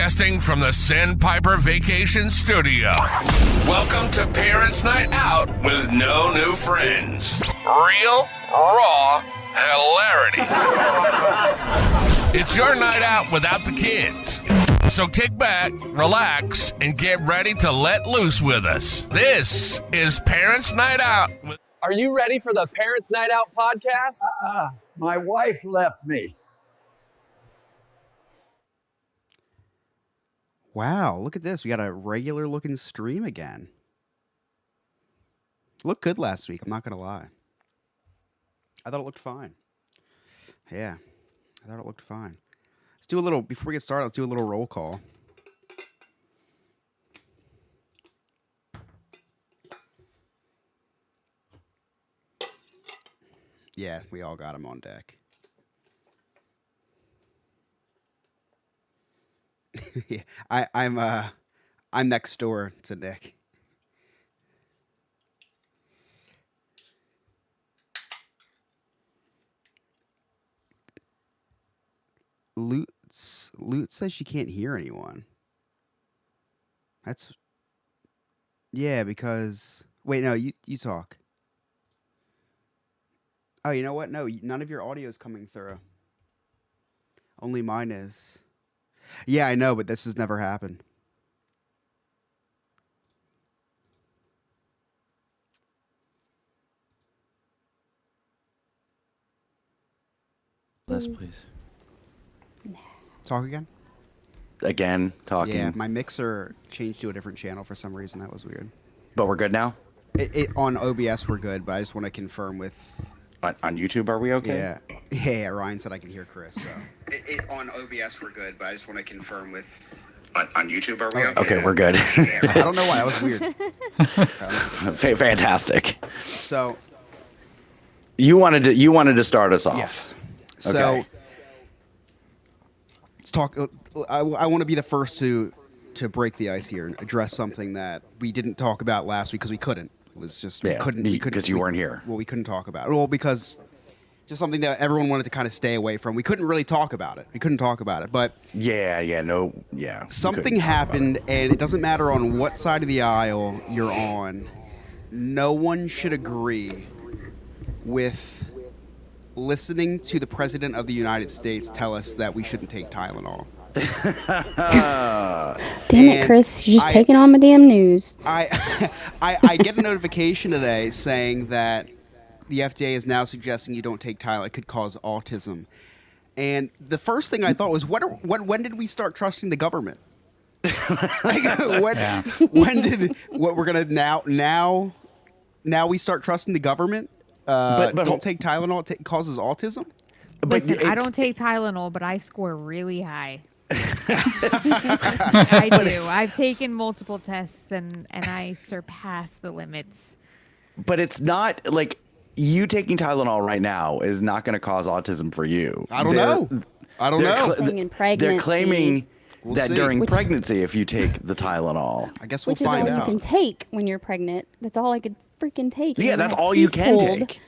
Broadcasting from the Sandpiper Vacation Studio. Welcome to Parents' Night Out with no new friends. Real, raw hilarity. It's your night out without the kids. So kick back, relax, and get ready to let loose with us. This is Parents' Night Out. Are you ready for the Parents' Night Out podcast? My wife left me. Wow, look at this. We got a regular looking stream again. Looked good last week, I'm not going to lie. I thought it looked fine. Yeah, I thought it looked fine. Let's do a little, before we get started, let's do a little roll call. Yeah, we all got him on deck. Yeah, I'm next door to Nick. Loot says she can't hear anyone. That's because wait, no, you talk. Oh, you know what? No, none of your audio is coming through. Only mine is. Yeah, I know, but this has never happened. Yes, please. Talk again? Again, talking. Yeah, my mixer changed to a different channel for some reason. That was weird. But we're good now? On OBS, we're good, but I just want to confirm with... On YouTube, are we okay? Yeah, Ryan said I can hear Chris, so... On OBS, we're good, but I just want to confirm with... On YouTube, are we okay? Okay, we're good. I don't know why. That was weird. Fantastic. So... You wanted to start us off. Yes. So... Okay. Let's talk... I want to be the first to break the ice here and address something that we didn't talk about last week because we couldn't. It was just we couldn't because you weren't here. Well, we couldn't talk about it. Well, because just something that everyone wanted to kind of stay away from. We couldn't really talk about it. We couldn't talk about it, but something happened, and it doesn't matter on what side of the aisle you're on. No one should agree with listening to the President of the United States tell us that we shouldn't take Tylenol. Damn it, Chris! You're just taking on my damn news. I get a notification today saying that the FDA is now suggesting you don't take Tylenol. It could cause autism. And the first thing I thought was, when did we start trusting the government? When did we're gonna now we start trusting the government? But don't take Tylenol. It causes autism. Listen, I don't take Tylenol, but I score really high. I do. I've taken multiple tests and I surpass the limits. But it's not like you taking Tylenol right now is not going to cause autism for you. I don't know. They're claiming that during pregnancy, if you take the Tylenol, I guess we'll find out. Which is all you can take when you're pregnant. That's all I could freaking take. Yeah, that's all you can take.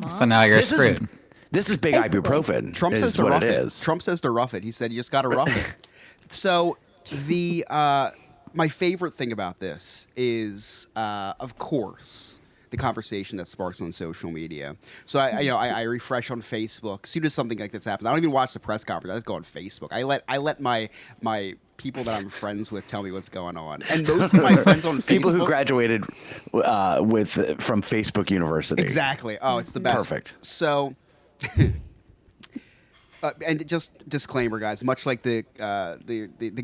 So now you're screwed. This is big ibuprofen. Trump says to rough it. Trump says to rough it. He said you just got to rough it. So the my favorite thing about this is, of course, the conversation that sparks on social media. So I refresh on Facebook. As soon as something like this happens, I don't even watch the press conference. I just go on Facebook. I let my people that I'm friends with tell me what's going on. And most of my friends on Facebook... People who graduated from Facebook University. Exactly. Oh, it's the best. Perfect. So... and just disclaimer, guys. Much like the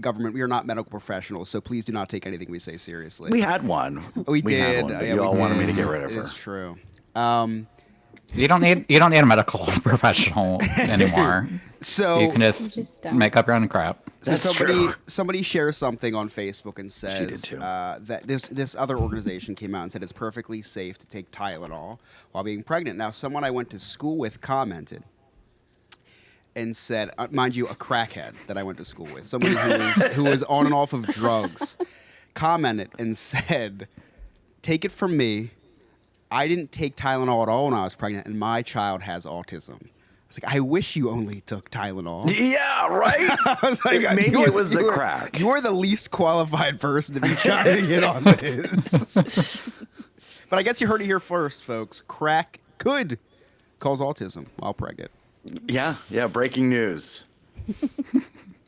government, we are not medical professionals, so please do not take anything we say seriously. We had one. We did. You all wanted me to get rid of her. It's true. You don't need a medical professional anymore. So you can just make up your own crap. So somebody shares something on Facebook and says that this other organization came out and said it's perfectly safe to take Tylenol while being pregnant. Now, someone I went to school with commented and said, mind you, a crackhead that I went to school with, somebody who was on and off of drugs, commented and said, "Take it from me, I didn't take Tylenol at all when I was pregnant, and my child has autism." It's like, I wish you only took Tylenol. Yeah, right. I was like, Maybe you it are- was the you are- crack. You're the least qualified person to be chiming in on this. But I guess you heard it here first, folks. Crack could cause autism while pregnant. Yeah. Breaking news.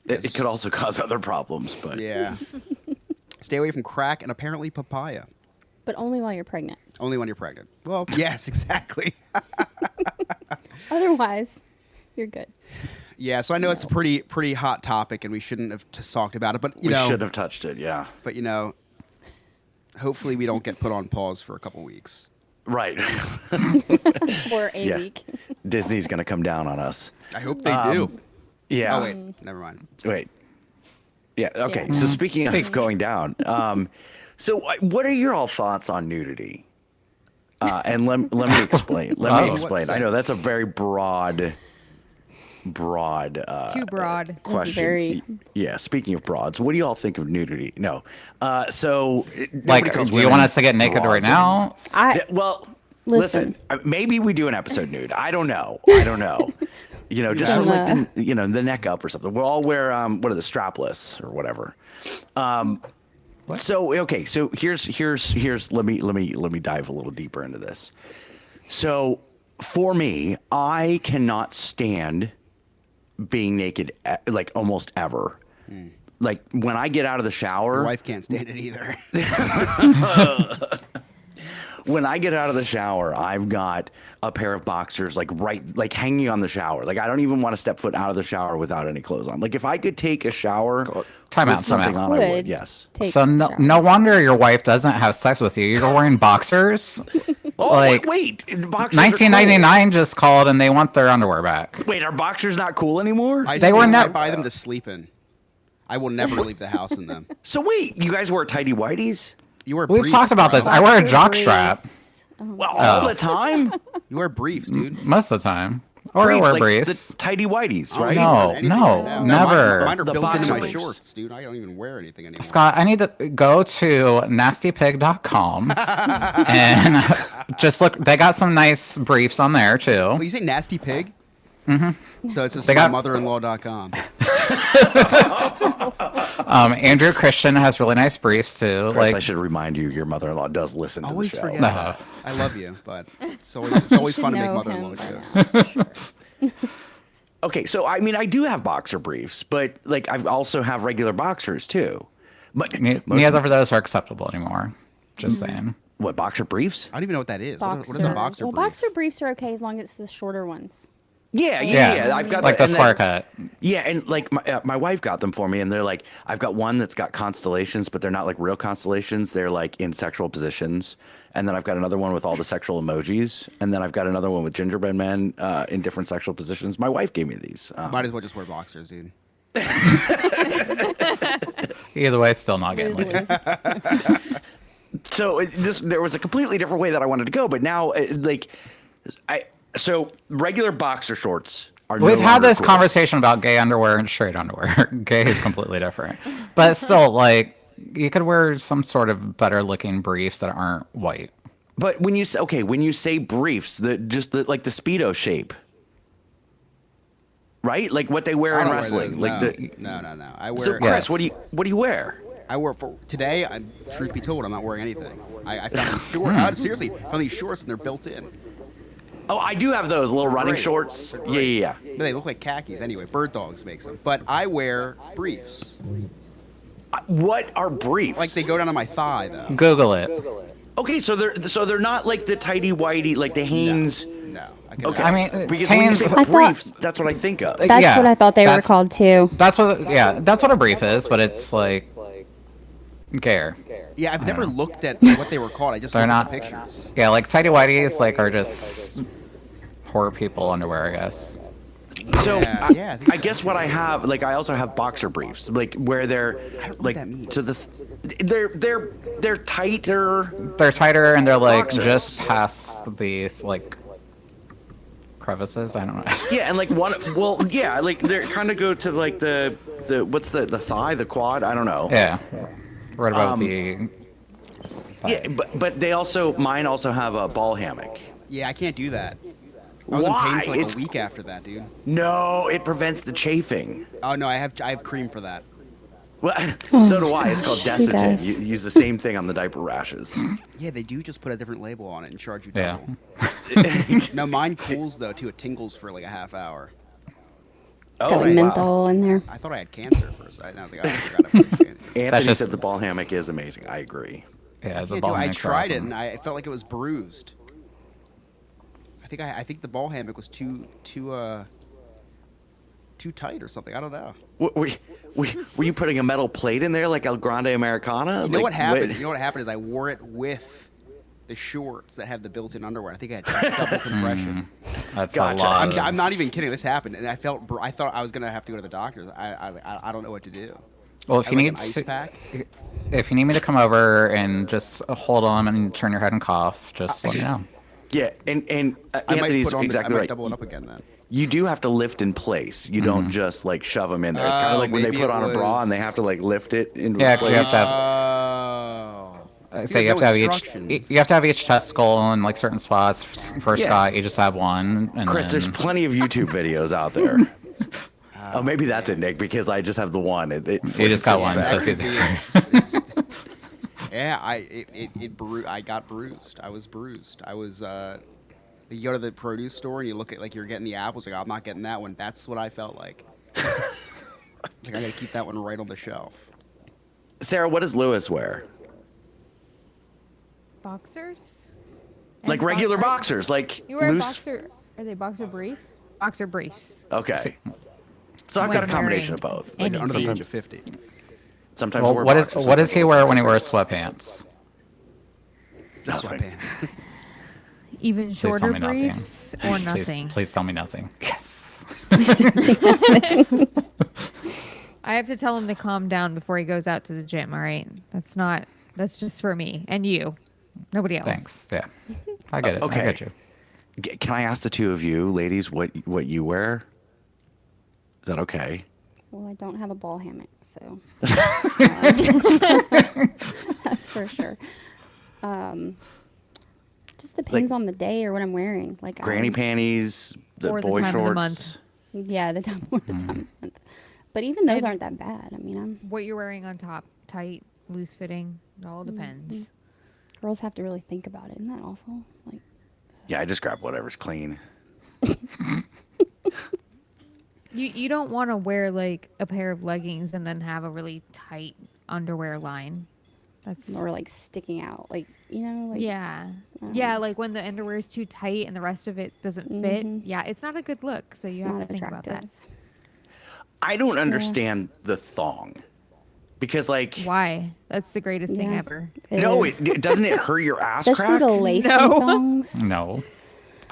It could also cause other problems, but Yeah. Stay away from crack and apparently papaya. But only while you're pregnant. Only when you're pregnant. Well, yes, exactly. Otherwise, you're good. Yeah, so I know it's a pretty hot topic, and we shouldn't have talked about it. But we should have touched it. Yeah. But hopefully we don't get put on pause for a couple weeks. Right. For a week. Disney's gonna come down on us. I hope they do. Yeah. Oh wait, never mind. Wait. Yeah. Okay. Yeah. So speaking of going down, so what are your all thoughts on nudity? And let me explain. Let me Oh. explain. I know that's a very broad. Too broad. Question. very- Yeah. Speaking of broads, what do you all think of nudity? No. So Like, nobody calls do you women want us to get naked right broads now? Yeah, well, Listen. maybe we do an episode nude. I don't know. Just from like the neck up or something. We'll all wear what are the strapless or whatever. So okay, so here's let me dive a little deeper into this. So for me, I cannot stand being naked like almost ever. Like when I get out of the shower, Your wife can't stand it either. when I get out of the shower, I've got a pair of boxers like hanging on the shower. Like I don't even want to step foot out of the shower without any clothes on. Like if I could take a shower Time with out, something time out. on, I would. Would. Yes. Take So no, a shower. no wonder your wife doesn't have sex with you. You're wearing boxers. Oh Like, wait, boxers are 1999 just called and they want their underwear back. cool. Wait, are boxers not cool anymore? They were I never- buy them to sleep in. I will never leave the house in them. So wait, you guys wear tighty whities? You wear We've briefs, talked about bro. this. I wear a Boxer jock briefs. strap Well, all the time. You wear briefs, dude. most of the time. Or I wear like briefs. the tighty whities, I don't right? even No, wear anything no, now. never. Mine are The built into boxer my briefs. shorts, dude. I don't even wear anything anymore. Scott, I need to go to nastypig.com and just look. They got some nice briefs on there too. Well, you say nasty pig? Mm-hmm. So it's just They got- mother-in-law.com. Andrew Christian has really nice briefs too. Chris, I Like, should remind you, your mother-in-law does listen to Always the show. forget No. that. I love you, but it's always fun to make know mother-in-law him. jokes. Okay, so I mean, I do have boxer briefs, but like I also have regular boxers too. But neither of those are acceptable anymore. Just saying. what boxer briefs? I don't even know what that is. Boxer. What is a boxer Well, brief? boxer briefs are okay as long as it's the shorter ones. Yeah. I've got Like the and square then- cut. Yeah, and like my wife got them for me, and they're like, I've got one that's got constellations, but they're not like real constellations. They're like in sexual positions, and then I've got another one with all the sexual emojis, and then I've got another one with gingerbread men in different sexual positions. My wife gave me these. Might as well just wear boxers, dude. Either way, still not getting Lose, laid. lose. So there was a completely different way that I wanted to go, but now so regular boxer shorts are. We've no had longer this cool. conversation about gay underwear and straight underwear. Gay is completely different, but still, like, you could wear some sort of better looking briefs that aren't white. But when you say briefs, the Speedo shape, right? Like what they wear I in don't wear wrestling. those. Like no. I wear. So Chris, Yes. what do you wear? I wear for today. Truth be told, I'm not wearing anything. I found these shorts. Seriously, found these shorts and they're built in. Oh, I do have those little running Great. shorts. They're Yeah, great. yeah. They look like khakis anyway. Bird Dogs makes them, but I wear briefs. What are briefs? Like they go down to my thigh though. Google it. Okay, so they're not like the tighty whitey, like the Hanes. No. I can Okay, I mean, because when you Hanes- say I thought- briefs, that's what I think of. That's Yeah, what I thought they were that's- called too. That's what a brief is, but it's like gayer. Yeah, I've never looked at what they were called. I just They're looked not- at the pictures. Yeah, like tighty whities like are just poor people underwear, I guess. So Yeah, I think I guess what I have, like, I also have boxer briefs, like where they're don't know what like that means. to the, they're tighter. They're tighter and they're like Boxers. just past the like crevices. I don't know. Yeah, and like like they kind of go to like the what's the thigh, the quad. I don't know. Yeah, right about the. Yeah, but mine also have a ball hammock. Yeah, I can't do that. I was in pain Why? for like It's a week after that, dude. no, it prevents the chafing. Oh no, I have cream for that. Well, so do I. It's called She Desitin. does. You use the same thing on the diaper rashes. Yeah, they do just put a different label on it and charge you Yeah. double. No, mine cools though too. It tingles for like a half hour. Oh, Got like wow. menthol in there. I thought I had cancer first. And I was like, oh, I forgot I appreciate it. Anthony just- said the ball hammock is amazing. I agree. Yeah, the Yeah, ball dude, I hammock's tried it awesome. and I felt like it was bruised. I think the ball hammock was too tight or something. I don't know. Were you putting a metal plate in there like El Grande Americana? You know Like, what happened? You know what happened is I wore it with the shorts that have the built-in underwear. I think I had double compression. That's Gotcha. a lot. I'm not even kidding. This happened, and I thought I was gonna have to go to the doctor. I don't know what to do. Well, if I you like need an ice to, pack. if you need me to come over and just hold on and turn your head and cough, just let me know. Yeah, and I might Anthony's put on exactly I might right. double it up again then. You do have to lift in place. You don't just like shove them in there. It's kind Oh, of like when they maybe put it on a bra and they was- have to like lift it into Yeah, 'cause place. you have to have, Oh. so you have to have each instructions. you have to have each testicle in like certain spots. For Yeah. Scott, you just have one. And Chris, there's then, plenty of YouTube videos out there. Oh, maybe that's it, Nick, because I just have the one. You just got one, so it's easy. Yeah, I got bruised. I was bruised. I was you go to the produce store and you look at like you're getting the apples. Like I'm not getting that one. That's what I felt like. Like I gotta keep that one right on the shelf. Sarah, what does Lewis wear? Boxers? Like And regular boxers, like You wear loose. boxer? Are they boxer briefs? Boxer briefs. Okay. So I've got a When combination of wearing both. Like any under the age jeans. of 50. Sometimes I Well, wear what is boxers, what does sometimes he I wear when he wears sweatpants? Nothing. Sweatpants. Even Please tell shorter me nothing. briefs or nothing? Please tell me nothing. Yes. I have to tell him to calm down before he goes out to the gym, all right? That's just for me and you. Nobody else. Thanks. Yeah. I get it. Okay. I get you. Can I ask the two of you, ladies, what you wear? Is that okay? Well, I don't have a ball hammock, so that's for sure. Just depends on the day or what I'm wearing. Like Granny panties, the Or the boy time of the shorts. month. Yeah, the time of the month. But even those aren't that bad. I mean, What you're wearing on top, tight, loose fitting, it all depends. girls have to really think about it. Isn't that awful? Like, Yeah, I just grab whatever's clean. You don't want to wear like a pair of leggings and then have a really tight underwear line. That's or like sticking out, like like yeah. Yeah, like when the underwear is too tight and the rest of it doesn't fit. Yeah, it's not a good look. So you it's have not to think attractive. about that. I don't understand the thong. Because like Why? That's the greatest thing Yeah. ever. no, is. it doesn't it hurt your ass Especially crack? the lacy No. thongs. No.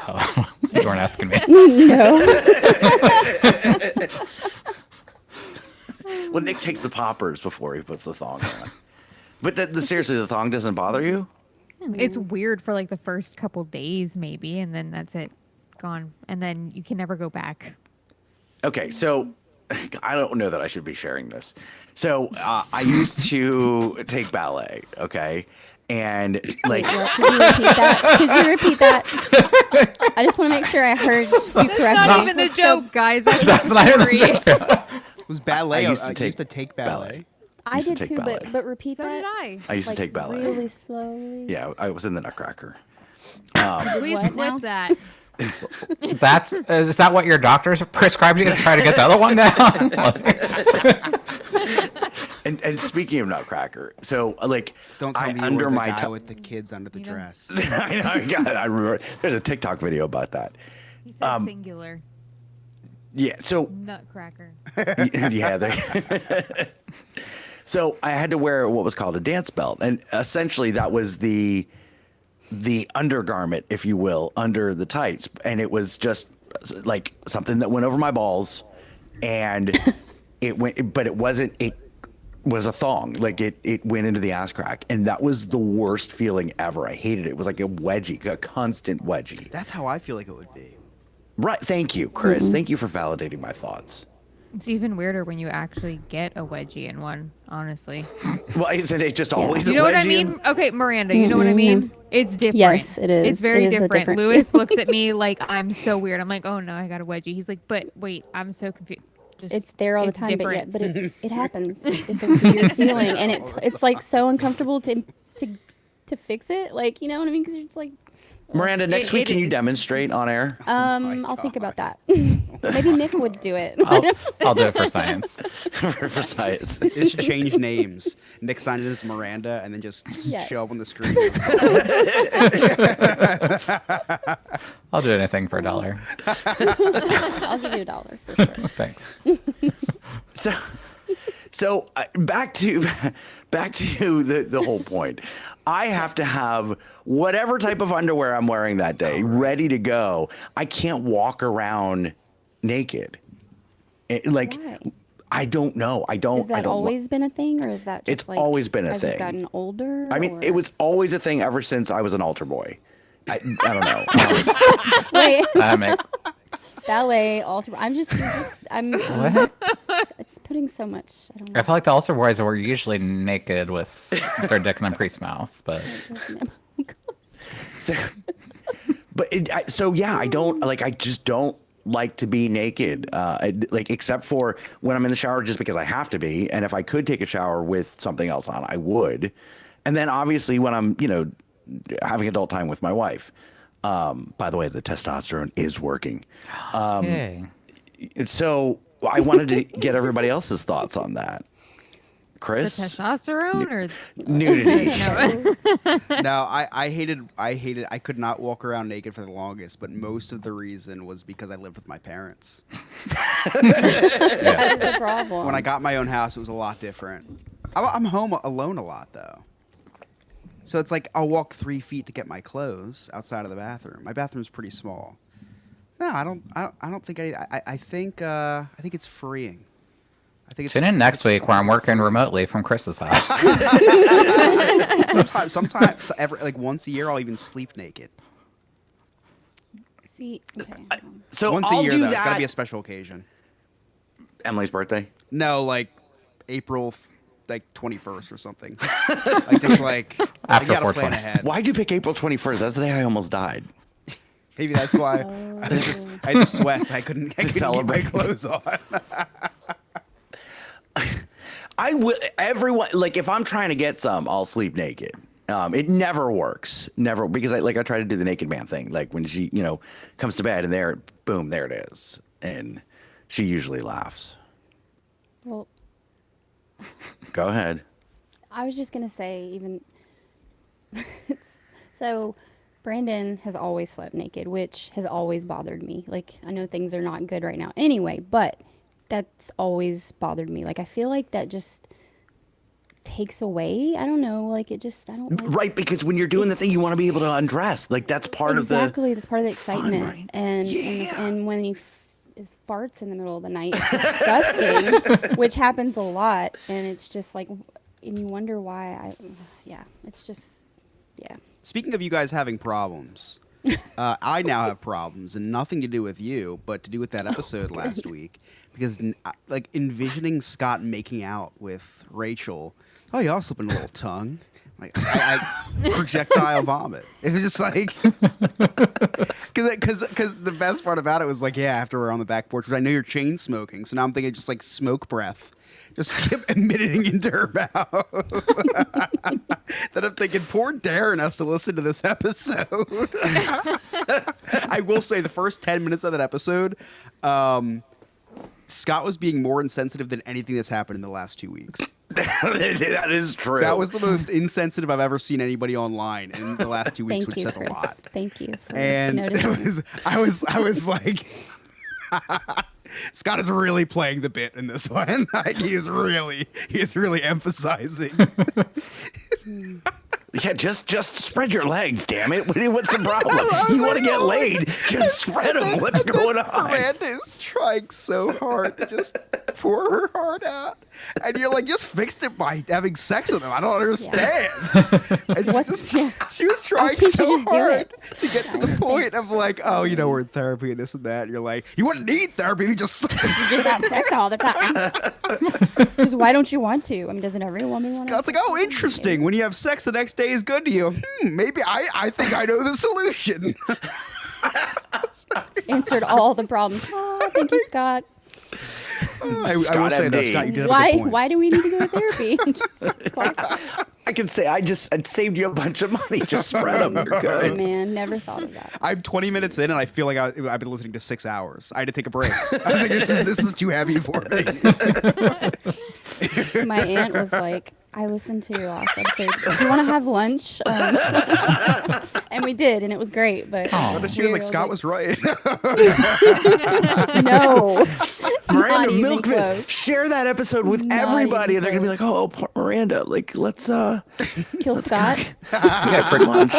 Oh, you weren't asking me. No. Well, Nick takes the poppers before he puts the thong on. But seriously, the thong doesn't bother you? It's weird for like the first couple days maybe, and then that's it, gone, and then you can never go back. Okay, so I don't know that I should be sharing this. So I used to take ballet, okay? And like, Well, could you repeat that? Could you repeat that? I just want to make sure I heard you correctly. That's not even the joke, guys. That's not even the story. joke. Was ballet? I used to used to take take ballet. I used to did take too, ballet. but repeat So that. did I. I used Like, to take ballet. really slowly. Yeah, I was in the Nutcracker. Please What flip now? that. Is that what your doctors prescribed you to try to get the other one down? And speaking of Nutcracker, so like, Don't tell I me you under were the my guy with the kids under the dress. I know, I remember. There's a TikTok video about that. He said singular. Yeah, so Nutcracker. yeah. So I had to wear what was called a dance belt, and essentially that was the undergarment, if you will, under the tights, and it was just like something that went over my balls, and it went, but it wasn't. It was a thong, like it went into the ass crack, and that was the worst feeling ever. I hated it. It was like a wedgie, a constant wedgie. That's how I feel like it would be. Right. Thank you, Chris. Thank you for validating my thoughts. It's even weirder when you actually get a wedgie in one, honestly. Well, isn't it just always You a know what I wedgie? mean? Okay, Miranda, you know what I mean? It's different. Yes, it is. It's very It is a different. different Lewis feeling. looks at me like I'm so weird. I'm like, oh no, I got a wedgie. He's like, but wait, I'm so confused. It's there all the it's time, different. but it happens. It's a weird feeling, and it's like so uncomfortable to fix it. Like, you know what I mean? Because it's like, Miranda, next week, it can you is. demonstrate on air? I'll think about that. Maybe Nick would do it. I'll do it for science. for science. It should change names. Nick signed it as Miranda, and then just Yes. show up on the screen. I'll do anything for $1. I'll give you $1 for sure. Thanks. So back to the whole point. I have to have whatever type of underwear I'm wearing that day ready to go. I can't walk around naked. Why? I don't know. I don't. Has that always been a thing, or is that just It's like, always been a as thing. you've gotten older? I mean, or- it was always a thing ever since I was an altar boy. I don't know. Wait, I make ballet, altar. I'm. what? It's putting so much. I don't know. I feel like the altar boys were usually naked with their dick in a priest's mouth, but So, I don't like. I just don't like to be naked, except for when I'm in the shower, just because I have to be. And if I could take a shower with something else on, I would. And then obviously when I'm, having adult time with my wife. By the way, the testosterone is working. hey. So I wanted to get everybody else's thoughts on that. The Chris, testosterone or nudity. No, I hated. I could not walk around naked for the longest, but most of the reason was because I lived with my parents. That is a problem. When I got my own house, it was a lot different. I'm home alone a lot though, so it's like I'll walk 3 feet to get my clothes outside of the bathroom. My bathroom's pretty small. No, I don't think I think it's freeing. I think it's Tune in next week where I'm working remotely from Chris's house. sometimes once a year I'll even sleep naked. See, okay. So Once I'll a year do though, that. it's gotta be a special occasion. Emily's birthday. No, like April 21st or something. Like After you gotta plan 420. ahead. Why'd you pick April 21st? That's the day I almost died. Maybe that's why I had the sweats. I couldn't celebrate. keep my clothes on. I will. Everyone, like, if I'm trying to get some, I'll sleep naked. It never works, never, because I try to do the naked man thing. Like when she, comes to bed and boom, there it is, and she usually laughs. Well, Go ahead. I was just gonna say, even so, Brandon has always slept naked, which has always bothered me. Like, I know things are not good right now anyway, but that's always bothered me. Like, I feel like that just takes away. I don't know. Like, I don't like. Right, because when you're doing the thing, you want to be able to undress. Like that's part of the. Exactly, that's part of the excitement. right? And when he farts in the middle of the night, it's disgusting, which happens a lot, and it's just like, and you wonder why. It's just, yeah. Speaking of you guys having problems, I now have problems, and nothing to do with you, but to do with that episode last week. Because, like, envisioning Scott making out with Rachel, oh, y'all slipping a little tongue. Like, I projectile vomit. It was just like, because the best part about it was like, yeah, after we're on the back porch, but I know you're chain smoking, so now I'm thinking just like smoke breath. Just kept emitting into her mouth. Then I'm thinking, poor Darren has to listen to this episode. I will say the first 10 minutes of that episode, Scott was being more insensitive than anything that's happened in the last 2 weeks. That is true. That was the most insensitive I've ever seen anybody online in the last 2 weeks, Thank which you, says Chris. a lot. Thank you for And noticing. I was like, Scott is really playing the bit in this one. Like, he is really emphasizing. Yeah, just spread your legs, damn it. What's the problem? You want to get laid? Just spread them. What's going on? Miranda is trying so hard to just pour her heart out, and you're like, just fixed it by having sex with him. I don't understand. And she was trying so hard to get to the point of like, oh, you know, we're in therapy and this and that. And you're like, you wouldn't need therapy. You just have sex all the time. Because why don't you want to? I mean, doesn't every woman want to? It's like, oh, interesting. When you have sex, the next day is good to you. Maybe I think I know the solution. Answered all the problems. Oh, thank you, Scott. I will say that, Scott, you did have a good point. Why do we need to go to therapy? I can say I saved you a bunch of money. Just spread them. You're Oh, good. man, never thought of that. I'm 20 minutes in, and I feel like I've been listening to 6 hours. I had to take a break. I was like, this is too heavy for me. My aunt was like, I listened to your last episode. Do you want to have lunch? And we did, and it was great. But she was like, Scott was right. No. Miranda, even milk this. close. Share that episode with Not everybody. even And they're going to be like, oh, Miranda, like, let's Kill Scott. Get free lunch.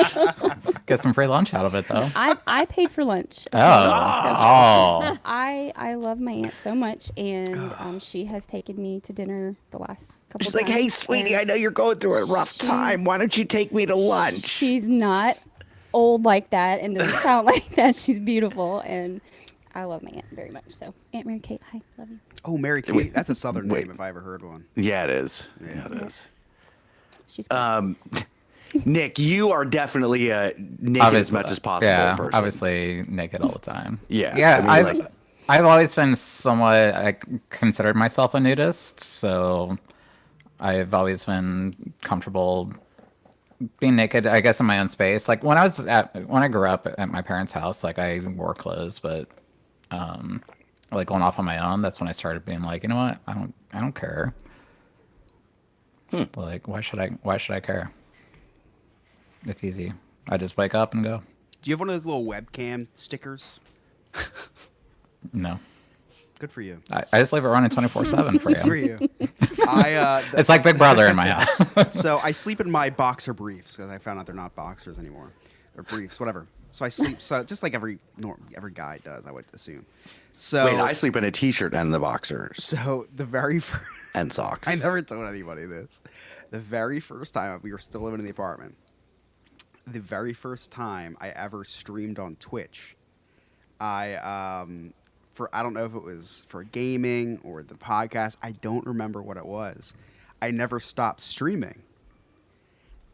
Get some free lunch out of it, though. I paid for lunch. Oh. I love my aunt so much, and she has taken me to dinner the last couple She's times. like, hey, sweetie, and I know you're going through a rough time. Why don't you take me to lunch? she's not old like that and doesn't sound like that. She's beautiful, and I love my aunt very much. So, Aunt Mary Kate, hi, love you. Oh, Mary Kate. That's a Southern name if I ever heard one. Yeah, it is. Yeah, it is. She's great. Nick, you are definitely naked as much as possible. Yeah, person. obviously naked all the time. Yeah, yeah. I mean, I've always been somewhat. I considered myself a nudist, so I've always been comfortable being naked. I guess in my own space. Like when I grew up at my parents' house, like I wore clothes, but like going off on my own, that's when I started being like, you know what? I don't care. Like why should I care? It's easy. I just wake up and go. Do you have one of those little webcam stickers? No. Good for you. I just leave it running 24/7 for you. Good for you. It's like Big Brother in my house. So I sleep in my boxer briefs because I found out they're not boxers anymore. They're briefs, whatever. So I sleep just like every guy does, I would assume. So wait, I sleep in a t-shirt and the boxers. So the very first and socks. I never told anybody this. The very first time we were still living in the apartment. The very first time I ever streamed on Twitch, I don't know if it was for gaming or the podcast. I don't remember what it was. I never stopped streaming.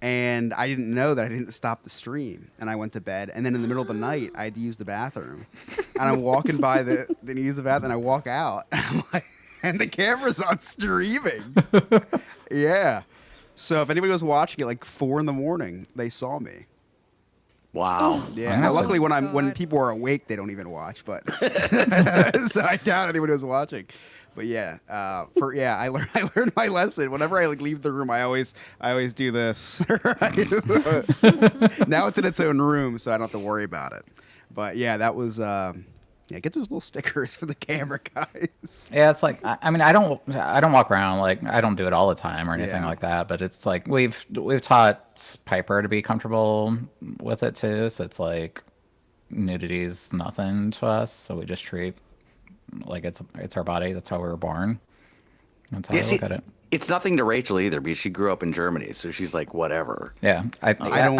And I didn't know that I didn't stop the stream. And I went to bed. And then in the middle of the night, I had to use the bathroom. And I'm walking by to use the bathroom. And I walk out. And I'm like, and the camera's on streaming. Yeah. So if anybody was watching at like 4 a.m, they saw me. Wow. Yeah. Now, luckily, when people are awake, they don't even watch. But so I doubt anybody was watching. But yeah, I learned my lesson. Whenever I leave the room, I always do this. Now it's in its own room, so I don't have to worry about it. But yeah, that was get those little stickers for the camera guys. Yeah, it's like I mean I don't walk around like I don't do it all the time or anything like that. But it's like we've taught Piper to be comfortable with it too. So it's like nudity's nothing to us. So we just treat like it's our body. That's how we were born. That's how I look at it. It's nothing to Rachel either because she grew up in Germany, so she's like whatever. Yeah, I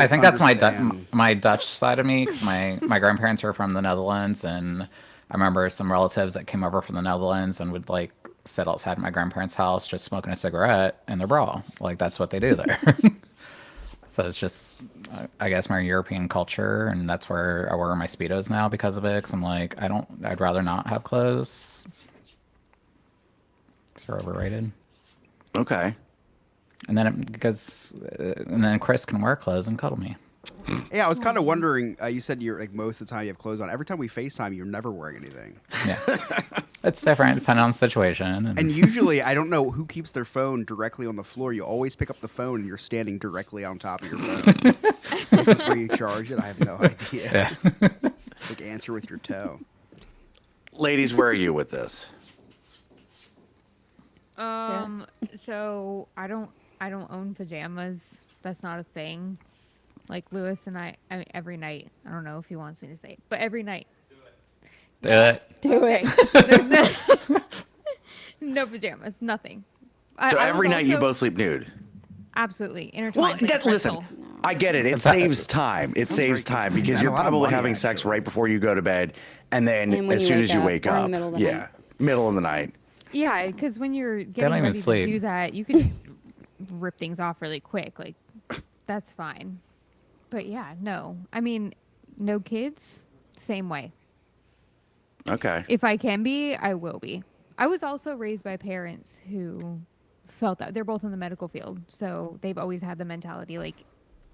think that's my Dutch side of me because my grandparents are from the Netherlands, and I remember some relatives that came over from the Netherlands and would like sit outside my grandparents' house just smoking a cigarette in their bra. Like that's what they do there. So it's just, I guess, my European culture, and that's where I wear my Speedos now because of it. Because I'm like, I'd rather not have clothes. They're overrated. Okay. And then Chris can wear clothes and cuddle me. Yeah, I was kind of wondering. You said you're like most of the time you have clothes on. Every time we FaceTime, you're never wearing anything. Yeah, it's different depending on the situation. And usually, I don't know who keeps their phone directly on the floor. You always pick up the phone and you're standing directly on top of your phone. Is this where you charge it? I have no idea. Yeah. Like answer with your toe. Ladies, where are you with this? So I don't own pajamas. That's not a thing. Like Lewis and I mean, every night. I don't know if he wants me to say it, but every night. Do it. Do it. No pajamas, nothing. So I every was night you also- both sleep nude. Absolutely. Well, Intertwined. like a listen, pretzel. I get it. It saves time. It saves time because And you're a lot of probably money, having sex actually. right before you go to bed, and then And when as you soon wake as you up, wake or in the up, middle of the yeah, middle of the night. Yeah, because when you're don't getting even ready sleep. to do that, you can just rip things off really quick. Like, that's fine. But yeah, no. I mean, no kids, same way. Okay. If I can be, I will be. I was also raised by parents who felt that they're both in the medical field, so they've always had the mentality like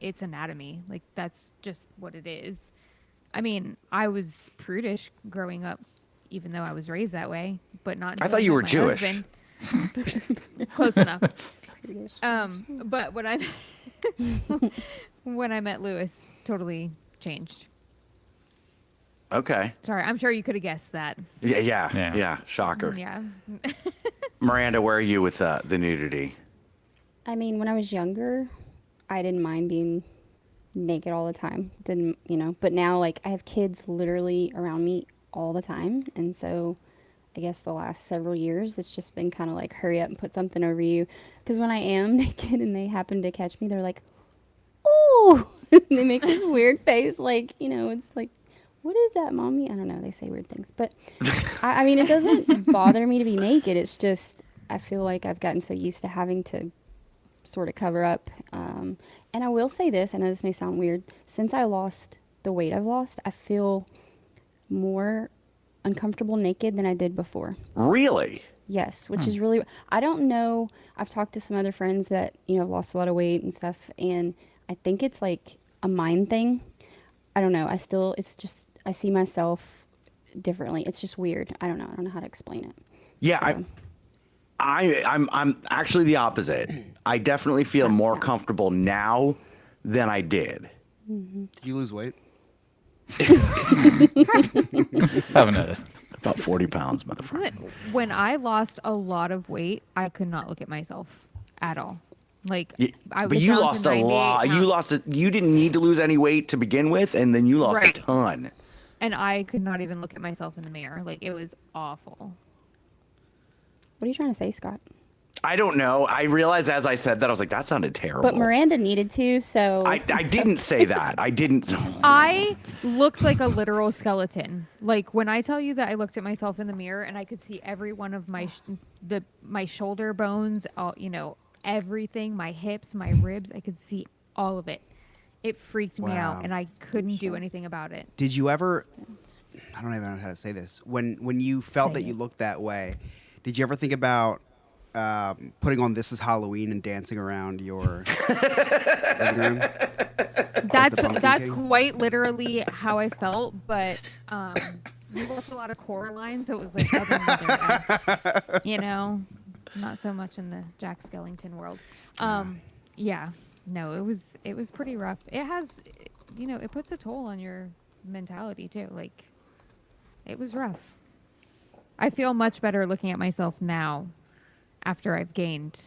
it's anatomy, like that's just what it is. I mean, I was prudish growing up, even though I was raised that way, but not. I until thought you met were my Jewish. husband. Close enough. But when I when I met Lewis, totally changed. Okay. Sorry, I'm sure you could have guessed that. Yeah. Shocker. Yeah. Miranda, where are you with the nudity? I mean, when I was younger, I didn't mind being naked all the time. Didn't, but now, like, I have kids literally around me all the time. And so I guess the last several years, it's just been kind of like, hurry up and put something over you. Because when I am naked and they happen to catch me, they're like, oh, they make this weird face. Like, it's like, what is that, mommy? I don't know. They say weird things. But, I mean, it doesn't bother me to be naked. It's just, I feel like I've gotten so used to having to sort of cover up. And I will say this, I know this may sound weird. Since I lost the weight I've lost, I feel more uncomfortable naked than I did before. Really? Yes, which is really, I don't know. I've talked to some other friends that, have lost a lot of weight and stuff. And I think it's like a mind thing. I don't know. It's just, I see myself differently. It's just weird. I don't know how to explain it. Yeah, So, I'm actually the opposite. I definitely feel more comfortable now than I did. Did you lose weight? Haven't noticed. About 40 pounds, motherfucker. When I lost a lot of weight, I could not look at myself at all. Like, I was But you down to lost a 98 lot. You pounds, lost it. You didn't need to lose any weight to begin with, and then you lost a Right. ton. and I could not even look at myself in the mirror. Like, it was awful. what are you trying to say, Scott? I don't know. I realized as I said that, I was like, that sounded terrible. But Miranda needed to, so. I didn't say that. I didn't. I looked like a literal skeleton. Like, when I tell you that I looked at myself in the mirror and I could see every one of my my shoulder bones, everything, my hips, my ribs, I could see all of it. It freaked me Wow. out, and I couldn't do anything about it. Did you ever? I don't even know how to say this. When you felt Say that you it. looked that way, did you ever think about putting on "This Is Halloween" and dancing around your living room? That's Pumpkin King? quite literally how I felt, but we watched a lot of Coraline, so it was like Southern Mother-esque, not so much in the Jack Skellington world. Yeah, no, it was pretty rough. It has, it puts a toll on your mentality too. Like, it was rough. I feel much better looking at myself now after I've gained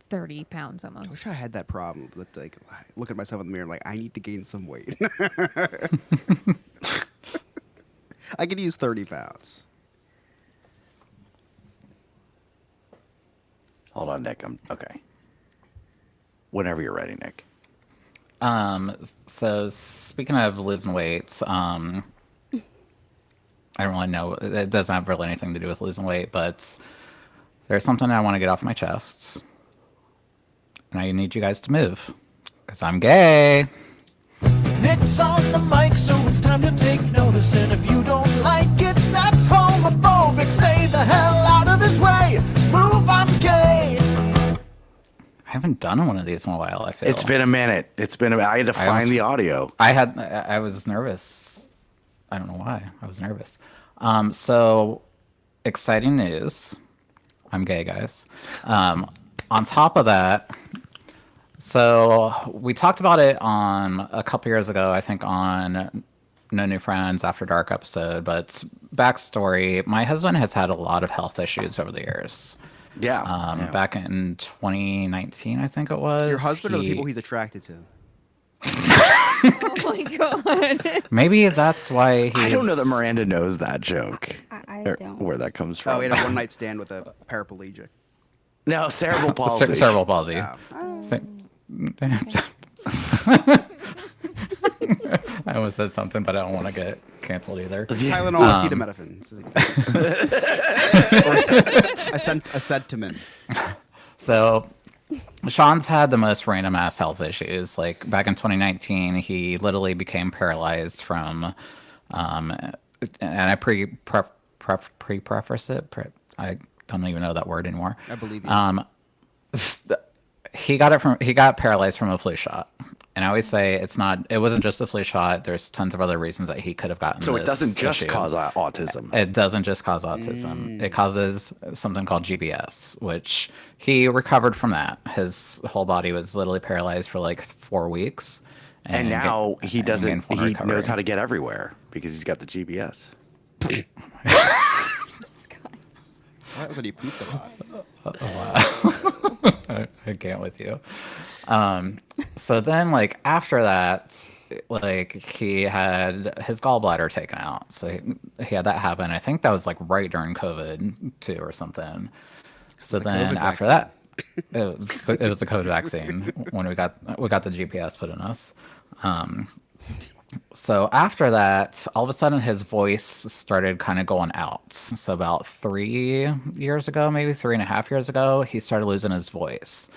30 pounds almost. I wish I had that problem. But like, look at myself in the mirror, like I need to gain some weight. I could use 30 pounds. Hold on, Nick. Okay. Whenever you're ready, Nick. So speaking of losing weight, I don't really know. It doesn't have really anything to do with losing weight, but there's something I want to get off my chest, and I need you guys to move, because I'm gay. Nick's on the mic, so it's time to take notice. And if you don't like it, that's homophobic. Stay the hell out of his way. Move, I'm gay. I haven't done one of these in a while, I feel. It's been a minute. I had to find almost- the audio. I was nervous. I don't know why. I was nervous. So, exciting news. I'm gay, guys. On top of that, so we talked about it on a couple years ago, I think on No New Friends After Dark episode, but backstory, my husband has had a lot of health issues over the years. Yeah. Back in 2019, I think it was. Your husband or the people he's attracted to? Oh my god. Maybe that's why he's... I don't know that Miranda knows that joke. I don't. where that comes from. Oh, he had a one night stand with a paraplegic. No, cerebral palsy. Cerebral palsy. Oh. I almost said something, but I don't want to get canceled either. Tylenol, acetaminophen. Or acetamin. So Sean's had the most random ass health issues. Like back in 2019, he literally became paralyzed from, and I preface it. I don't even know that word anymore. I believe you. He got paralyzed from a flu shot. And I always say it wasn't just a flu shot. There's tons of other reasons that he could have gotten. So it doesn't just issue. cause autism. It doesn't just cause autism. It causes something called GBS, which he recovered from that. His whole body was literally paralyzed for like 4 weeks. And now he doesn't. He recovery. knows how to get everywhere because he's got the GBS. That was when he pooped a lot. I can't with you. So then, like after that, like he had his gallbladder taken out. So he had that happen. I think that was like right during COVID too, or something. So then COVID after vaccine. that, it was the COVID vaccine when we got the GPS put in us. So after that, all of a sudden his voice started kind of going out. So about 3 years ago, maybe 3.5 years ago, he started losing his voice.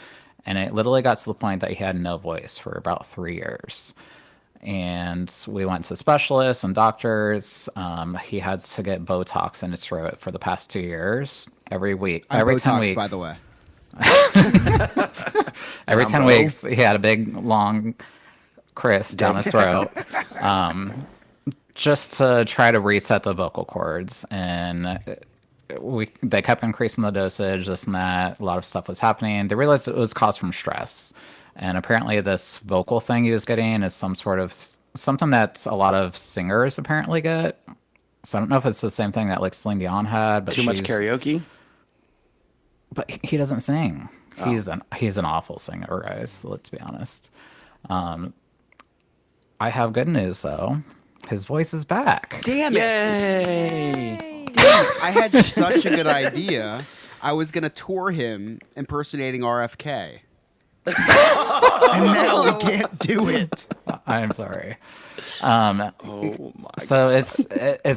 And it literally got to the point that he had no voice for about 3 years. And we went to specialists and doctors. He had to get Botox in his throat for the past 2 years. Every week. Every Botox, 10 weeks. by the way. Every 10 weeks, he had a big, long Chris down his throat, just to try to reset the vocal cords. And they kept increasing the dosage, this and that. A lot of stuff was happening. They realized it was caused from stress. And apparently this vocal thing he was getting is something that a lot of singers apparently get. So I don't know if it's the same thing that like Celine Dion had, but Too much karaoke? But he doesn't sing. He's an awful singer, guys. Let's be honest. I have good news though. His voice is back. Damn it! Yay! Damn, I had such a good idea. I was gonna tour him impersonating RFK. And now we can't do it. I am sorry. Oh my So it's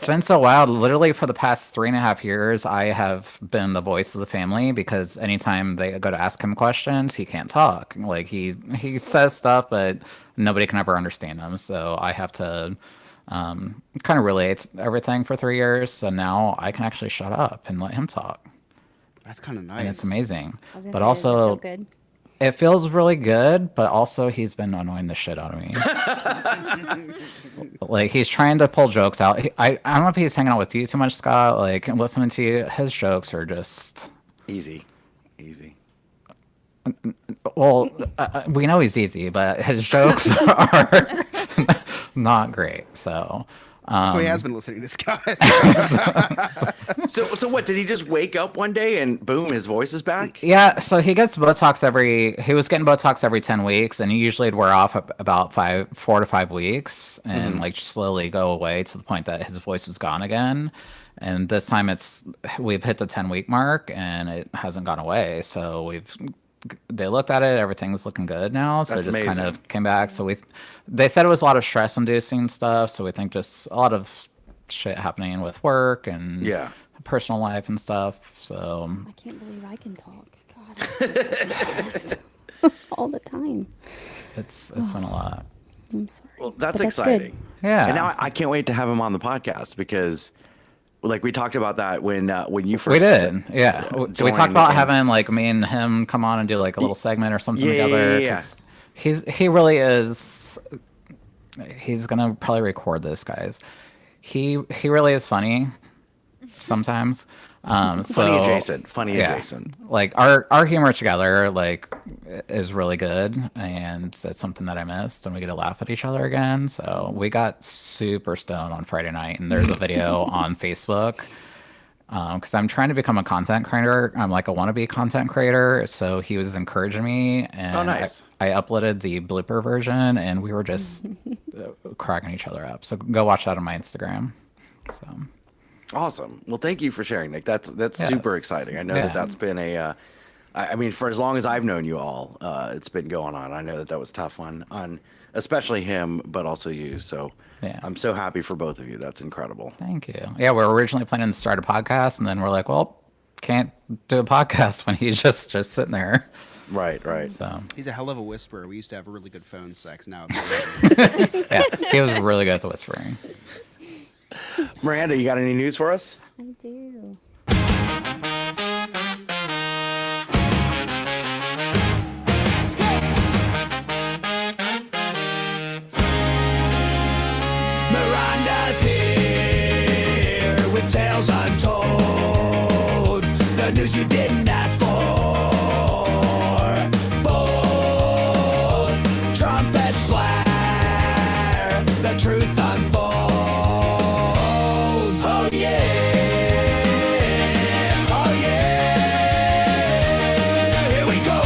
been so wild. Literally for the past 3.5 years, I have been the voice of the family because anytime they go to ask him questions, he can't talk. Like he says stuff, but nobody can ever understand him. So I have to kind of relate everything for 3 years. So now I can actually shut up and let him talk. That's kind of nice. And it's amazing. I was gonna But say, does that also, feel good? it feels really good, but also he's been annoying the shit out of me. Like he's trying to pull jokes out. I don't know if he's hanging out with you too much, Scott. Like listening to you, his jokes are just Easy. well, we know he's easy, but his jokes are not great. So he has been listening to Scott. So what? Did he just wake up one day and boom, his voice is back? yeah, so he gets Botox he was getting Botox every 10 weeks, and he usually would wear off about 4 to 5 weeks and like slowly go away to the point that his voice was gone again. And this time we've hit the 10-week mark and it hasn't gone away. So they looked at it, everything's looking good now. So That's it just kind amazing. of came back. So they said it was a lot of stress inducing stuff. So we think just a lot of shit happening with work and Yeah. personal life and stuff. So I can't believe I can talk. God, I'm so stressed. All the time. it's been a lot. I'm sorry. Well, But that's good. exciting. Yeah. And now I can't wait to have him on the podcast because, like, we talked about that when you first. We did, yeah. We joined talked about and- having like me and him come on and do like a little segment or something Yeah, together. yeah. 'Cause he really is. He's gonna probably record this, guys. He really is funny sometimes. Funny adjacent. Like our humor together like is really good, and it's something that I missed, and we get to laugh at each other again. So we got super stoned on Friday night, and there's a video on Facebook because I'm trying to become a content creator. I'm like a wannabe content creator, so he was encouraging me, and Oh, nice. I uploaded the blooper version, and we were just cracking each other up. So go watch that on my Instagram. So. Awesome. Well, thank you for sharing, Nick. That's super exciting. I know that's been a. I mean, for as long as I've known you all, it's been going on. I know that was tough on especially him, but also you. So I'm so happy for both of you. That's incredible. Thank you. Yeah, we were originally planning to start a podcast, and then we're like, well, can't do a podcast when he's just sitting there. Right. So He's a hell of a whisperer. We used to have really good phone sex. Now, yeah, he was really good at the whispering. Miranda, you got any news for us? I do. Miranda's here with tales untold. The news you didn't ask for. Bold trumpets blare. The truth unfolds. Oh yeah. Oh yeah. Here we go.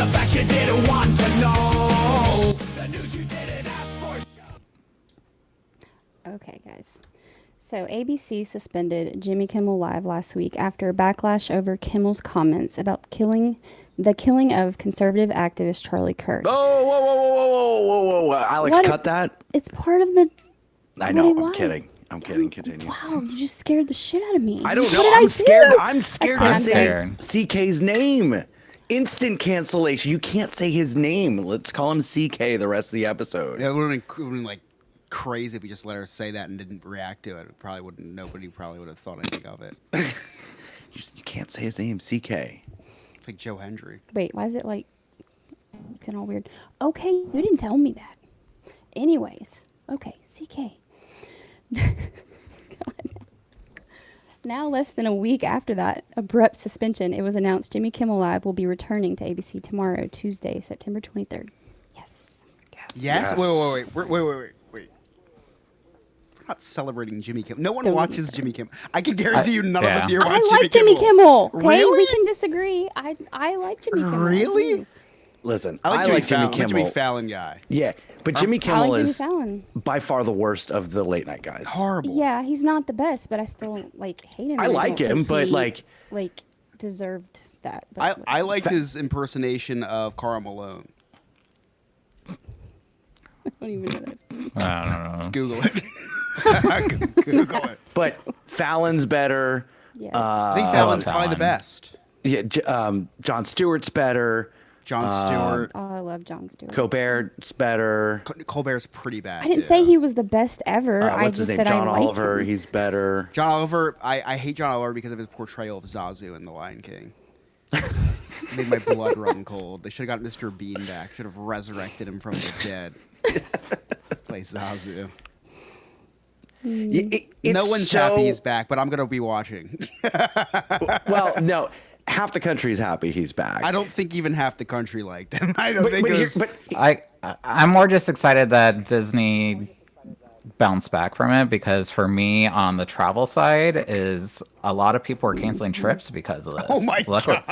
The facts you didn't want to know. The news you didn't ask for. Okay, guys. So ABC suspended Jimmy Kimmel Live last week after a backlash over Kimmel's comments about the killing of conservative activist Charlie Kirk. Oh, whoa. Alex, What? cut that. It's part of the. I know. What? I'm kidding. Continue. Wow, you just scared the shit out of me. I don't What know. did I'm I scared. do? I'm scared Okay, to I'm say CK's name. Instant cancellation. You can't say his name. Let's call him CK the rest of the episode. it would have been like crazy if we just let her say that and didn't react to it. Nobody probably would have thought anything of it. You can't say his name. CK. It's like Joe Hendry. Wait, why is it like acting all weird? Okay, you didn't tell me that. Anyways, okay, CK. Now, less than a week after that abrupt suspension, it was announced Jimmy Kimmel Live will be returning to ABC tomorrow, Tuesday, September 23rd. Yes. Yes. Wait. We're not celebrating Jimmy Kimmel. No one watches Jimmy Kimmel. I can guarantee you none of us here watch I Jimmy like Jimmy Kimmel. Okay, Really? we can disagree. I like Jimmy Kimmel. Really? Listen, I like Jimmy Fallon. Kimmel. Jimmy Fallon guy. Yeah, but Jimmy I Kimmel like is Jimmy Fallon. by far the worst of the late night guys. Horrible. Yeah, he's not the best, but I still hate him. I and like don't him, think but, he, like deserved that. But, I liked his impersonation of Karl Malone. I don't even know that. I don't know. Just Google it. Google it. But Fallon's better. Yes. I think Fallon's probably the Fallon. best. Yeah, Jon Stewart's better. Jon Stewart. Oh, I love Jon Stewart. Colbert's better. Colbert's pretty bad. I didn't too. say he was the best ever. I What's just his name? said John I liked Oliver. him. He's better. John Oliver. I hate John Oliver because of his portrayal of Zazu in The Lion King. Made my blood run cold. They should have got Mr. Bean back. Should have resurrected him from the dead. Play Zazu. No one's happy he's back, but I'm gonna be watching. Well, no. Half the country is happy he's back. I don't think even half the country liked him. I don't think it was. I'm more just excited that Disney bounced back from it, because for me on the travel side is a lot of people are canceling trips because of this. Oh my God.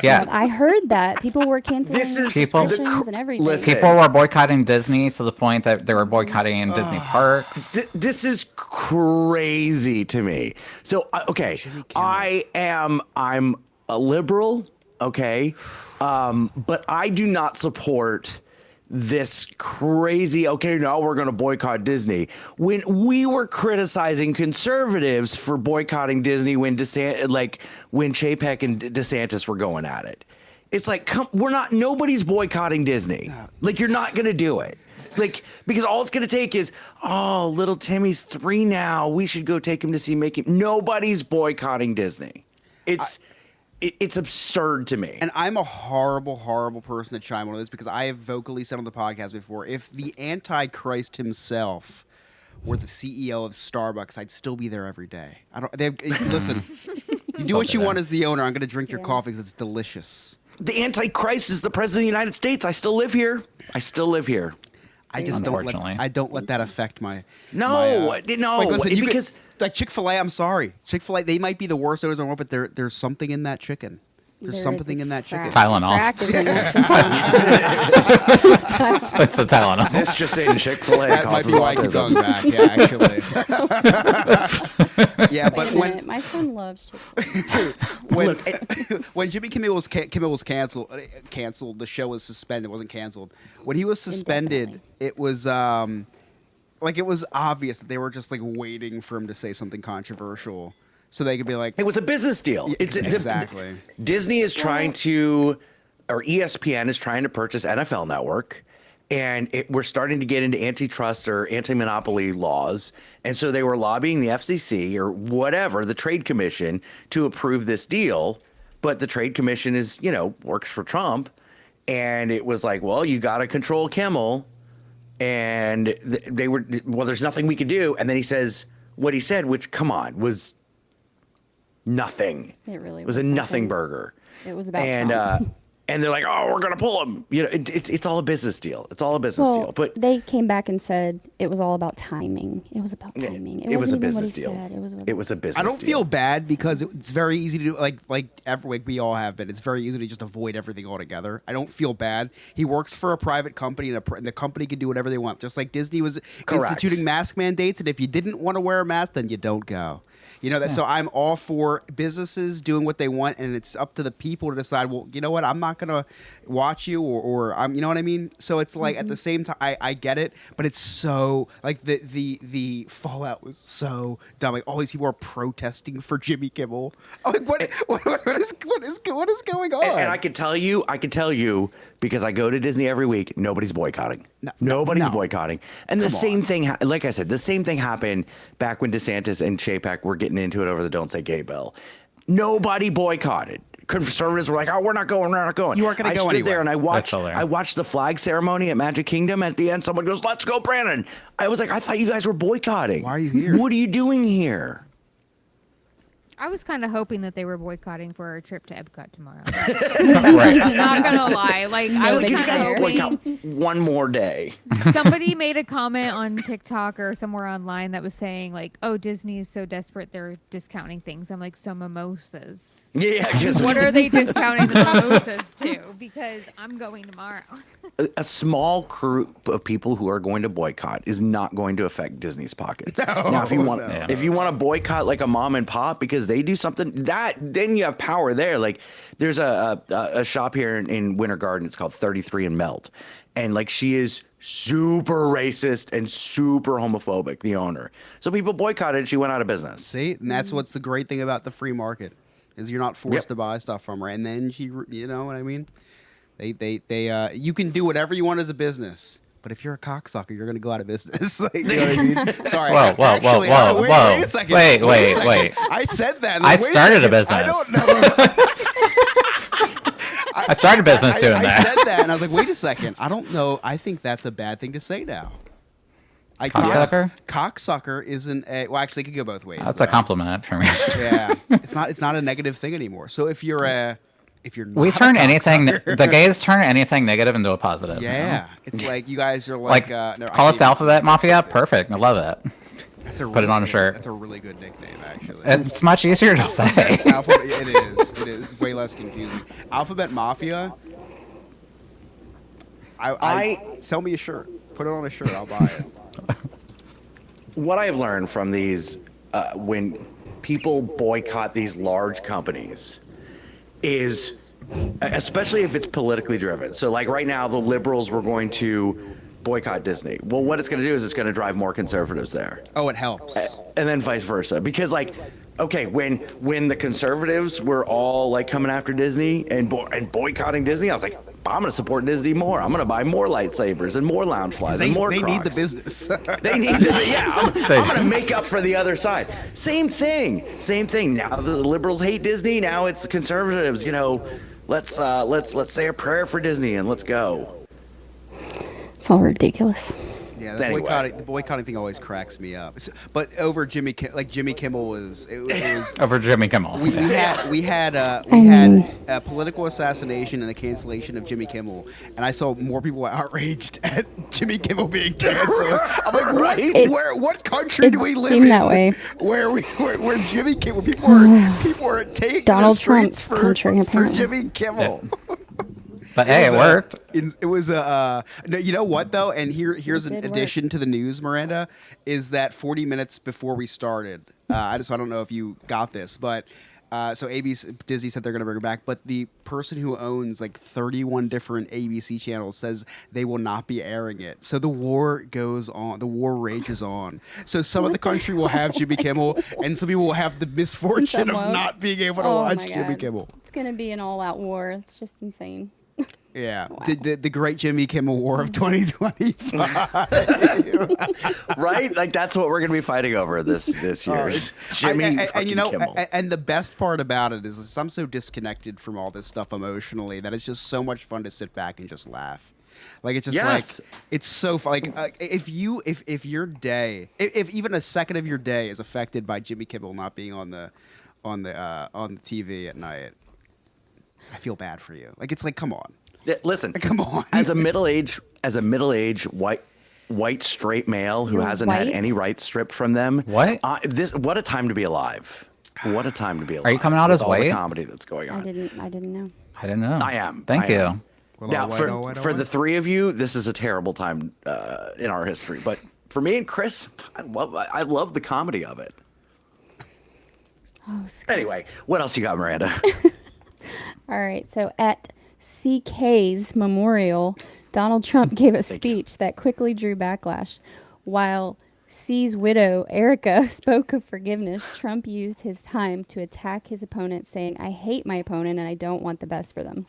Yeah. I heard that people were canceling This is People- excursions and everything. Listen. People were boycotting Disney to the point that they were boycotting Disney parks. This is crazy to me. So, okay, I'm a liberal, okay, but I do not support this crazy, okay, now we're going to boycott Disney. When we were criticizing conservatives for boycotting Disney when when Chapek and DeSantis were going at it. It's like, nobody's boycotting Disney. Like, you're not going to do it. Like, because all it's going to take is, oh, little Timmy's 3 now. We should go take him to see Mickey. Nobody's boycotting Disney. It's absurd to me. And I'm a horrible, horrible person to chime on this because I have vocally said on the podcast before, if the Antichrist himself were the CEO of Starbucks, I'd still be there every day. Listen, you do what you want as the owner. I'm going to drink your coffee because it's delicious. The Antichrist is the president of the United States. I still live here. I just don't let that affect my. No. Like, listen, like Chick-fil-A. I'm sorry, Chick-fil-A. They might be the worst owners in the world, but there's something in that chicken. There's something in that chicken. Tylenol. Crack is in that chicken. It's a Tylenol. This just in Chick-fil-A That might causes be why I keep going autism. back. Yeah, actually. Yeah, but Wait a minute, my son loves chicken. when Jimmy Kimmel was canceled, the show was suspended. It wasn't canceled. When he was suspended, it was it was obvious that they were just like waiting for him to say something controversial, so they could be like, It was a business deal. exactly. Disney is trying to, or ESPN is trying to purchase NFL Network, and we're starting to get into antitrust or anti-monopoly laws. And so they were lobbying the FCC or whatever, the Trade Commission, to approve this deal. But the Trade Commission is, works for Trump. And it was like, well, you got to control Kimmel. And they were, well, there's nothing we could do. And then he says what he said, which, come on, was nothing. It really was a nothing burger. It was about Trump. And they're like, oh, we're going to pull him. It's all a business deal. It's all a business deal. But they came back and said it was all about timing. It was about timing. It was a business deal. It was a business deal. I don't feel bad because it's very easy to do, like we all have been. It's very easy to just avoid everything altogether. I don't feel bad. He works for a private company, and the company can do whatever they want. Just like Disney was instituting mask mandates, and if you didn't want to wear a mask, then you don't go. So I'm all for businesses doing what they want, and it's up to the people to decide, well, you know what, I'm not going to watch you or I'm, you know what I mean? So it's like at the same time, I get it, but it's so, like the fallout was so dumb. Like all these people are protesting for Jimmy Kimmel. I'm like, what is going on? And I could tell you, because I go to Disney every week, nobody's boycotting. Nobody's boycotting. And the same thing, like I said, the same thing happened back when DeSantis and Chapek were getting into it over the Don't Say Gay bill. Nobody boycotted. Conservatives were like, oh, we're not going. You weren't going to go anywhere. I stood there and I watched the flag ceremony at Magic Kingdom. At the end, someone goes, let's go, Brandon. I was like, I thought you guys were boycotting. Why are you here? What are you doing here? I was kind of hoping that they were boycotting for our trip to Epcot tomorrow. Right. I'm not gonna lie. Like I was Could you kind guys of boycott one more day? Somebody made a comment on TikTok or somewhere online that was saying like, "Oh, Disney is so desperate they're discounting things." I'm like, "So mimosas? Yeah. What are they discounting the mimosas to? Because I'm going tomorrow." A small group of people who are going to boycott is not going to affect Disney's pockets. Now, if you want to boycott like a mom and pop because they do something, then you have power there. Like there's a shop here in Winter Garden. It's called 33 and Melt, and like she is super racist and super homophobic, the owner. So people boycotted and she went out of business. See, and that's what's the great thing about the free market is you're not forced to buy stuff from her. And then she, you know what I mean? They you can do whatever you want as a business, but if you're a cocksucker, you're going to go out of business. Like, you know what I mean? Sorry. Whoa. Wait a second. Wait. I said that. I started a business. I don't know. I started a business doing that. I said that, and I was like, wait a second. I don't know. I think that's a bad thing to say now. Cocksucker? Cocksucker isn't a... Well, actually, it could go both ways. That's a compliment for me. Yeah. It's not a negative thing anymore. So if you're not we turn anything... The gays turn anything negative into a positive. Yeah. It's like you guys are like... call us Alphabet Mafia? Perfect. I love it. Put it on a shirt. That's a really good nickname, actually. It's much easier to say. It is. It's way less confusing. Alphabet Mafia... Sell me a shirt. Put it on a shirt. I'll buy it. What I've learned from these, when people boycott these large companies, is especially if it's politically driven. So, like right now, the liberals were going to boycott Disney. Well, what it's going to do is it's going to drive more conservatives there. Oh, it helps. And then vice versa, because like. Okay, when the conservatives were all like coming after Disney and boycotting Disney, I was like, I'm going to support Disney more. I'm going to buy more lightsabers and more lounge flies and more Crocs. They need the business. They need this. Yeah, I'm going to make up for the other side. Same thing. Now the liberals hate Disney. Now it's the conservatives. Let's say a prayer for Disney and let's go. It's all ridiculous. Yeah, the boycotting thing always cracks me up. But over Jimmy Kimmel was it was Over Jimmy Kimmel. we had a political assassination and the cancellation of Jimmy Kimmel, and I saw more people outraged at Jimmy Kimmel being canceled. I'm like, what country do we live in? That way. Where Jimmy Kimmel people are taking Donald the streets Trump's country, for apparently. Jimmy Kimmel. But hey, it worked. It was no, you know what though, and here's an addition to the news, Miranda, is that 40 minutes before we started, I don't know if you got this, but so Disney said they're going to bring it back, but the person who owns like 31 different ABC channels says they will not be airing it. So the war goes on, the war rages on. So some of the country will have Jimmy Kimmel, and some people will have the misfortune of not being able to watch Jimmy Kimmel. It's going to be an all-out war. It's just insane. Yeah, wow. the great Jimmy Kimmel War of 2025. Right? Like that's what we're gonna be fighting over this year. Jimmy Kimmel. And the best part about it is I'm so disconnected from all this stuff emotionally that it's just so much fun to sit back and just laugh. Like it's just like it's so fun. Like if your day, if even a second of your day is affected by Jimmy Kimmel not being on the TV at night, I feel bad for you. Like it's like, come on. Listen, come on. As a middle-aged white straight male who hasn't had any rights stripped from them. What? What a time to be alive. What a time to be alive. Are you coming out as all white? The comedy that's going on. I didn't know. I didn't know. I am. Thank you. Now, for the three of you, this is a terrible time in our history. But for me and Chris, I love the comedy of it. Oh, anyway, what else you got, Miranda? All right. So at CK's memorial, Donald Trump gave a speech that quickly drew backlash. While C's widow, Erica, spoke of forgiveness, Trump used his time to attack his opponent, saying, "I hate my opponent and I don't want the best for them."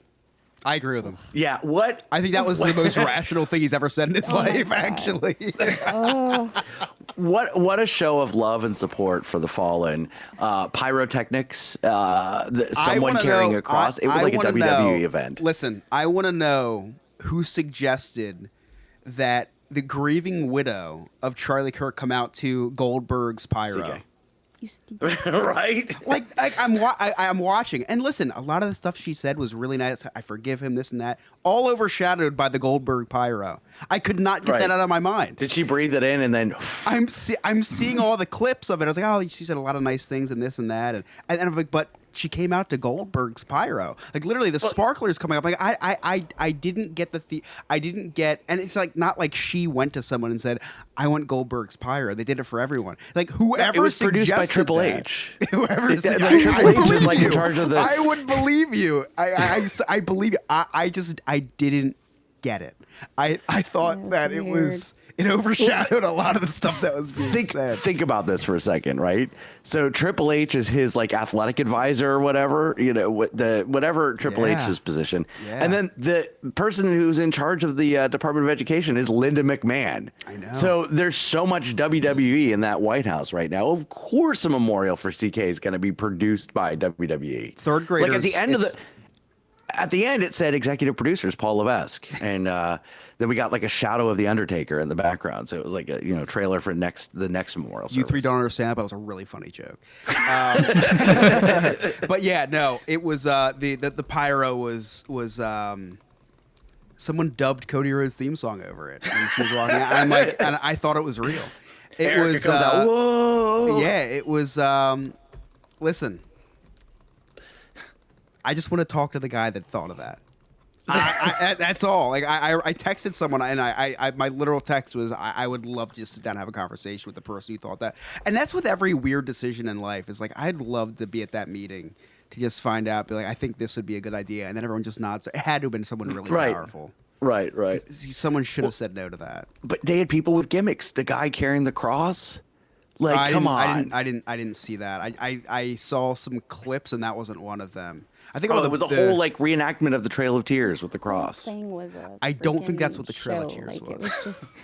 I agree with him. Yeah, what? I think that was the most rational thing he's ever said in his life, actually. What a show of love and support for the fallen. Pyrotechnics, someone carrying a cross. It was like a WWE event. Listen, I want to know who suggested that the grieving widow of Charlie Kirk come out to Goldberg's pyro. CK. Right? Like I'm watching, and listen, a lot of the stuff she said was really nice. I forgive him, this and that, all overshadowed by the Goldberg pyro. I could not get that out of my mind. Did she breathe it in and then? I'm seeing all the clips of it. I was like, oh, she said a lot of nice things and this and that, and I'm like, but she came out to Goldberg's pyro, like literally the sparklers coming up. Like I didn't get I didn't get, and it's like not like she went to someone and said, I want Goldberg's pyro. They did it for everyone. Like whoever it was produced by Triple that, H. Whoever Triple H is like in charge of the. I would believe you. I believe you. I didn't get it. I thought that it was. It overshadowed a lot of the stuff that was being said. Think about this for a second, right? So Triple H is his like athletic advisor or whatever, whatever Triple H's position, and then the person who's in charge of the Department of Education is Linda McMahon. I know. So there's so much WWE in that White House right now. Of course, a memorial for CK is going to be produced by WWE. Third graders. Like at the end, it said executive producers Paul Levesque, and then we got like a shadow of the Undertaker in the background. So it was like a trailer for the next memorial service. You three don't understand that, but it was a really funny joke. But yeah, no, it was the pyro was someone dubbed Cody Rhodes' theme song over it, and she was walking out. And and I thought it was real. Erica comes out, whoa! Yeah, it was. Listen. I just want to talk to the guy that thought of that. That's all. Like I texted someone, and I my literal text was, I would love to just sit down and have a conversation with the person who thought that. And that's with every weird decision in life. It's like I'd love to be at that meeting to just find out, be like, I think this would be a good idea, and then everyone just nods. It had to have been someone really powerful. Right. Someone should have said no to that. But they had people with gimmicks. The guy carrying the cross. Like, come on. I didn't see that. I saw some clips, and that wasn't one of them. I think it was a whole like reenactment of the Trail of Tears with the cross. Thing was I don't think that's what the Trail of Tears was. It was just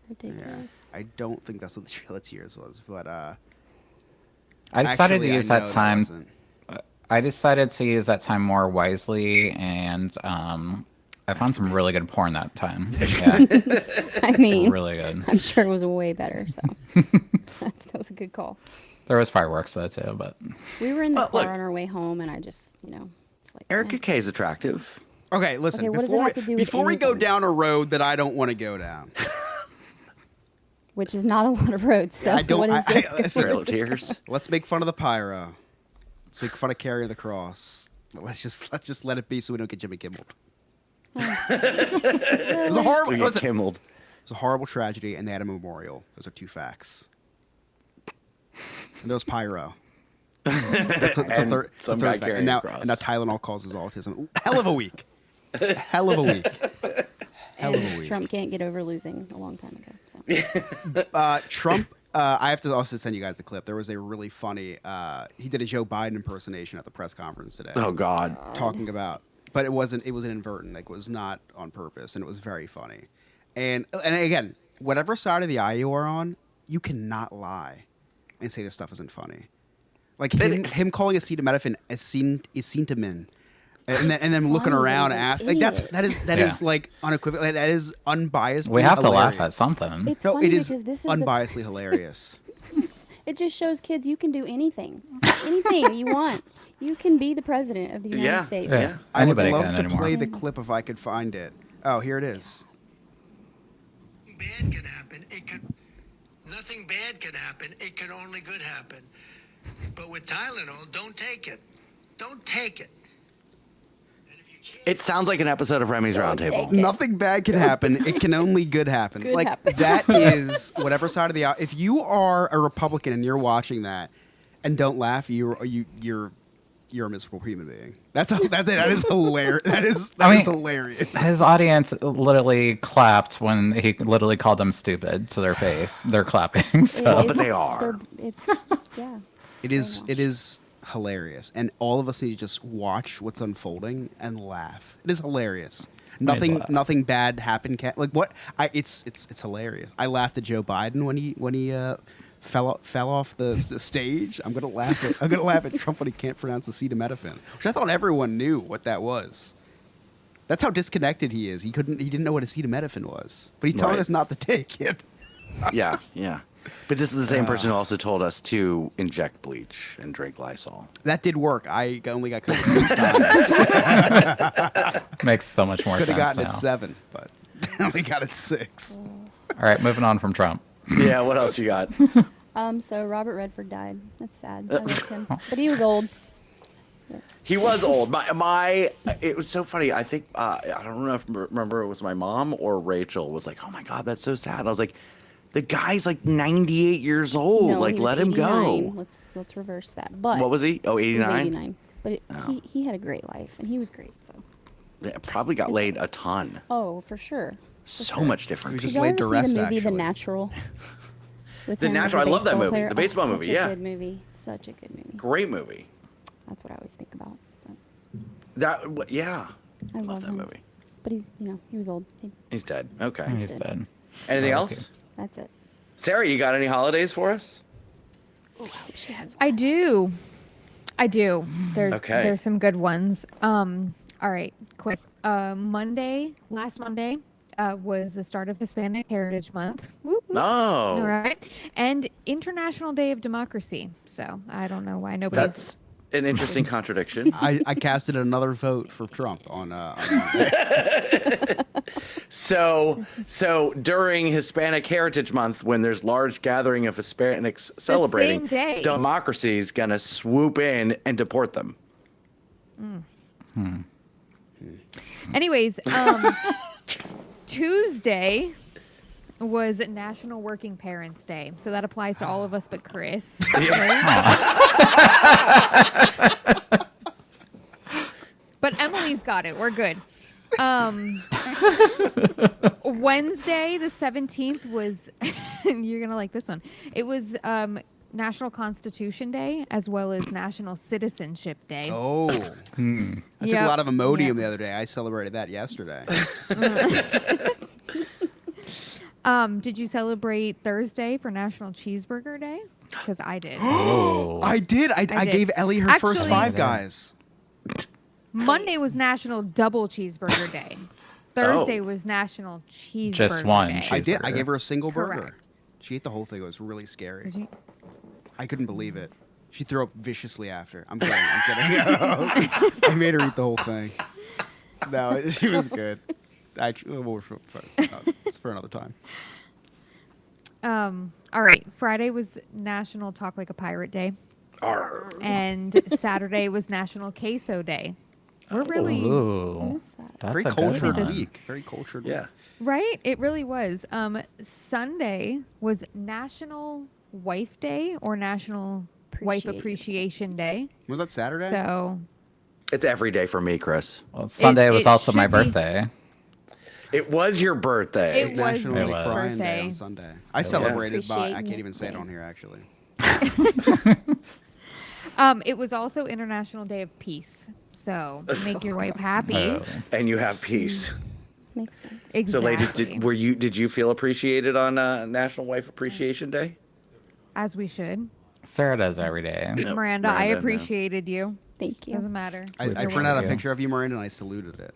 ridiculous. I don't think that's what the Trail of Tears was, but I decided to use that time. I decided to use that time more wisely, and I found some really good porn that time. Yeah, I mean, really good. I'm sure it was way better. So that was a good call. There was fireworks though too, but We were in the car look. on our way home, and I just, like, Erica K is attractive. Okay, listen. Okay, what does it have to do with before we go anything? down a road that I don't want to go down, which is not a lot of roads. So I don't. what is this? listen, Trail of Tears. let's make fun of the pyro. Let's make fun of carrying the cross. But let's just let it be so we don't get Jimmy Kimmeled. It was a horrible. We get Listen, Kimmeled. it was a horrible tragedy, and they had a memorial. Those are 2 facts. And there was pyro. That's a And third. It's a some third guy fact. carrying And now, a cross. and now Tylenol causes autism. Hell of a week. Hell of a week. Hell of a And week. Trump can't get over losing a long time ago. So. Trump. I have to also send you guys the clip. There was a really funny. He did a Joe Biden impersonation at the press conference today. Oh God. Talking about, but it wasn't. It was an inadvertent. Like, it was not on purpose, and it was very funny. And again, whatever side of the aisle you are on, you cannot lie and say this stuff isn't funny. Like him calling acetaminophen acetamin, and then looking funny, around he's and an asking, like that is Yeah. like unequivocal. That is unbiased. we have to laugh hilarious. at something. It's No, funny it is because this is unbiasedly hilarious. It just shows kids you can do anything, anything you want. You can be the president of the United Yeah. States. Yeah. I would Anybody love can to anymore. play the clip if I could find it. Oh, here it is. Bad can happen. Nothing bad can happen. It can only good happen. But with Tylenol, don't take it. Don't take it. And if you can't, It sounds like an episode of Remy's Roundtable. take it. Nothing bad can happen. It can only good happen. Good like happen. that is whatever side of the aisle. If you are a Republican and you're watching that and don't laugh, you're a miserable human being. That's it. That is hilarious. That is hilarious. His audience literally clapped when he literally called them stupid to their face. They're clapping. So but they are. It's yeah. It is hilarious, and all of us need to just watch what's unfolding and laugh. It is hilarious. Nothing bad happened. Like what? It's hilarious. I laughed at Joe Biden when he fell off the stage. I'm gonna laugh at Trump when he can't pronounce acetaminophen, which I thought everyone knew what that was. That's how disconnected he is. He didn't know what acetaminophen was, but he's telling Right. us not to take it. Yeah. But this is the same person who also told us to inject bleach and drink Lysol. That did work. I only got covered 6 times. makes so much more Could have sense gotten now. it 7, but I only got it 6. All right, moving on from Trump. Yeah. What else you got? So Robert Redford died. That's sad. I loved him, but he was old. He was old. It was so funny. I think I don't know if remember it was my mom or Rachel was like, "Oh my God, that's so sad." I was like, "The guy's like 98 years old. No, like, he was let him 89. go." Let's reverse that. But What was he? Oh, he was 89. 89. But he had a great life, and he was great. So Yeah, probably got laid a ton. for sure. So much different. He was Did just y'all laid ever to rest, see the movie actually. The Natural? With The him as Natural, a I love that baseball movie. player? The baseball movie, such yeah. a good movie. Such a good movie. Great movie. That's what I always think about. Yeah. I love that him. movie. But he was old. He's dead. Okay. He's dead. Anything Oh, else? That's it. Sarah, you got any holidays for us? She has one. I do. Okay. There's some good ones. All right, quick. Last Monday, was the start of Hispanic Heritage Month. Whoop, whoop. Oh. All right. And International Day of Democracy. So I don't know why nobody's. That's an interesting contradiction. I casted another vote for Trump on Monday. So during Hispanic Heritage Month, when there's large gathering of Hispanics celebrating, day. democracy is gonna swoop in and deport them. Anyways, Tuesday was National Working Parents Day. So that applies to all of us but Chris. But Emily's got it. We're good. Wednesday, the 17th was, you're going to like this one. It was National Constitution Day as well as National Citizenship Day. Oh. I took Yep. a lot of Imodium Yep. the other day. I celebrated that yesterday. Did you celebrate Thursday for National Cheeseburger Day? Because I did. Oh. I did. I did. gave Ellie her first Actually- Five Guys. Monday was National Double Cheeseburger Day. Thursday was National Cheeseburger Just one Day. I did. I Cheeseburger. gave her a single burger. Correct. She ate the whole thing. It was really scary. Did you? I couldn't believe it. She threw up viciously after. I'm kidding. I'm kidding. I made her eat the whole thing. No, she was good. Actually, it's for another time. All right. Friday was National Talk Like a Pirate Day. And Saturday was National Queso Day. We're really Ooh, that's Very a good cultured one. week. Very cultured week. Yeah. right. It really was. Sunday was National Wife Day or National Wife Appreciation Day. Was that Saturday? So It's every day for me, Chris. Well, Sunday was it also my should be- birthday. It was your birthday. It was National Nick's Nick Bryan Day birthday. on Sunday. I celebrated, but I Appreciate can't even Nick say it Day. on here, actually. It was also International Day of Peace. So make your wife happy. Oh. And you have peace. Makes sense. Exactly. So, ladies, did you feel appreciated on National Wife Appreciation Day? As we should. Sarah does every day. Miranda, I Miranda, no. appreciated you. Thank you. Doesn't matter. I You're printed out a welcome. picture of you, Miranda, and I saluted it.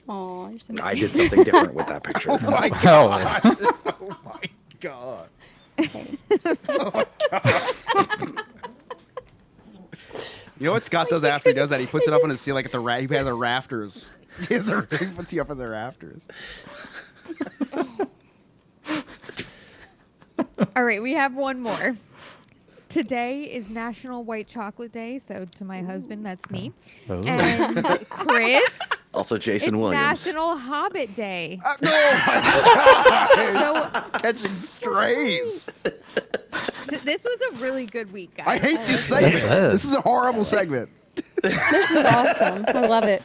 Oh, you're so I did something different with that picture. my God. Oh, my God. okay. You know what Scott does after he does that? He puts it up on his ceiling at he has the rafters. He puts you up in the rafters. All right, we have one more. Today is National White Chocolate Day, so to my husband, that's me. Ooh. And Chris, Also, Jason it's Williams. National Hobbit Day. No, So catching strays. this was a really good week, guys. I hate this This segment. is. This is a horrible segment. This is awesome. I love it.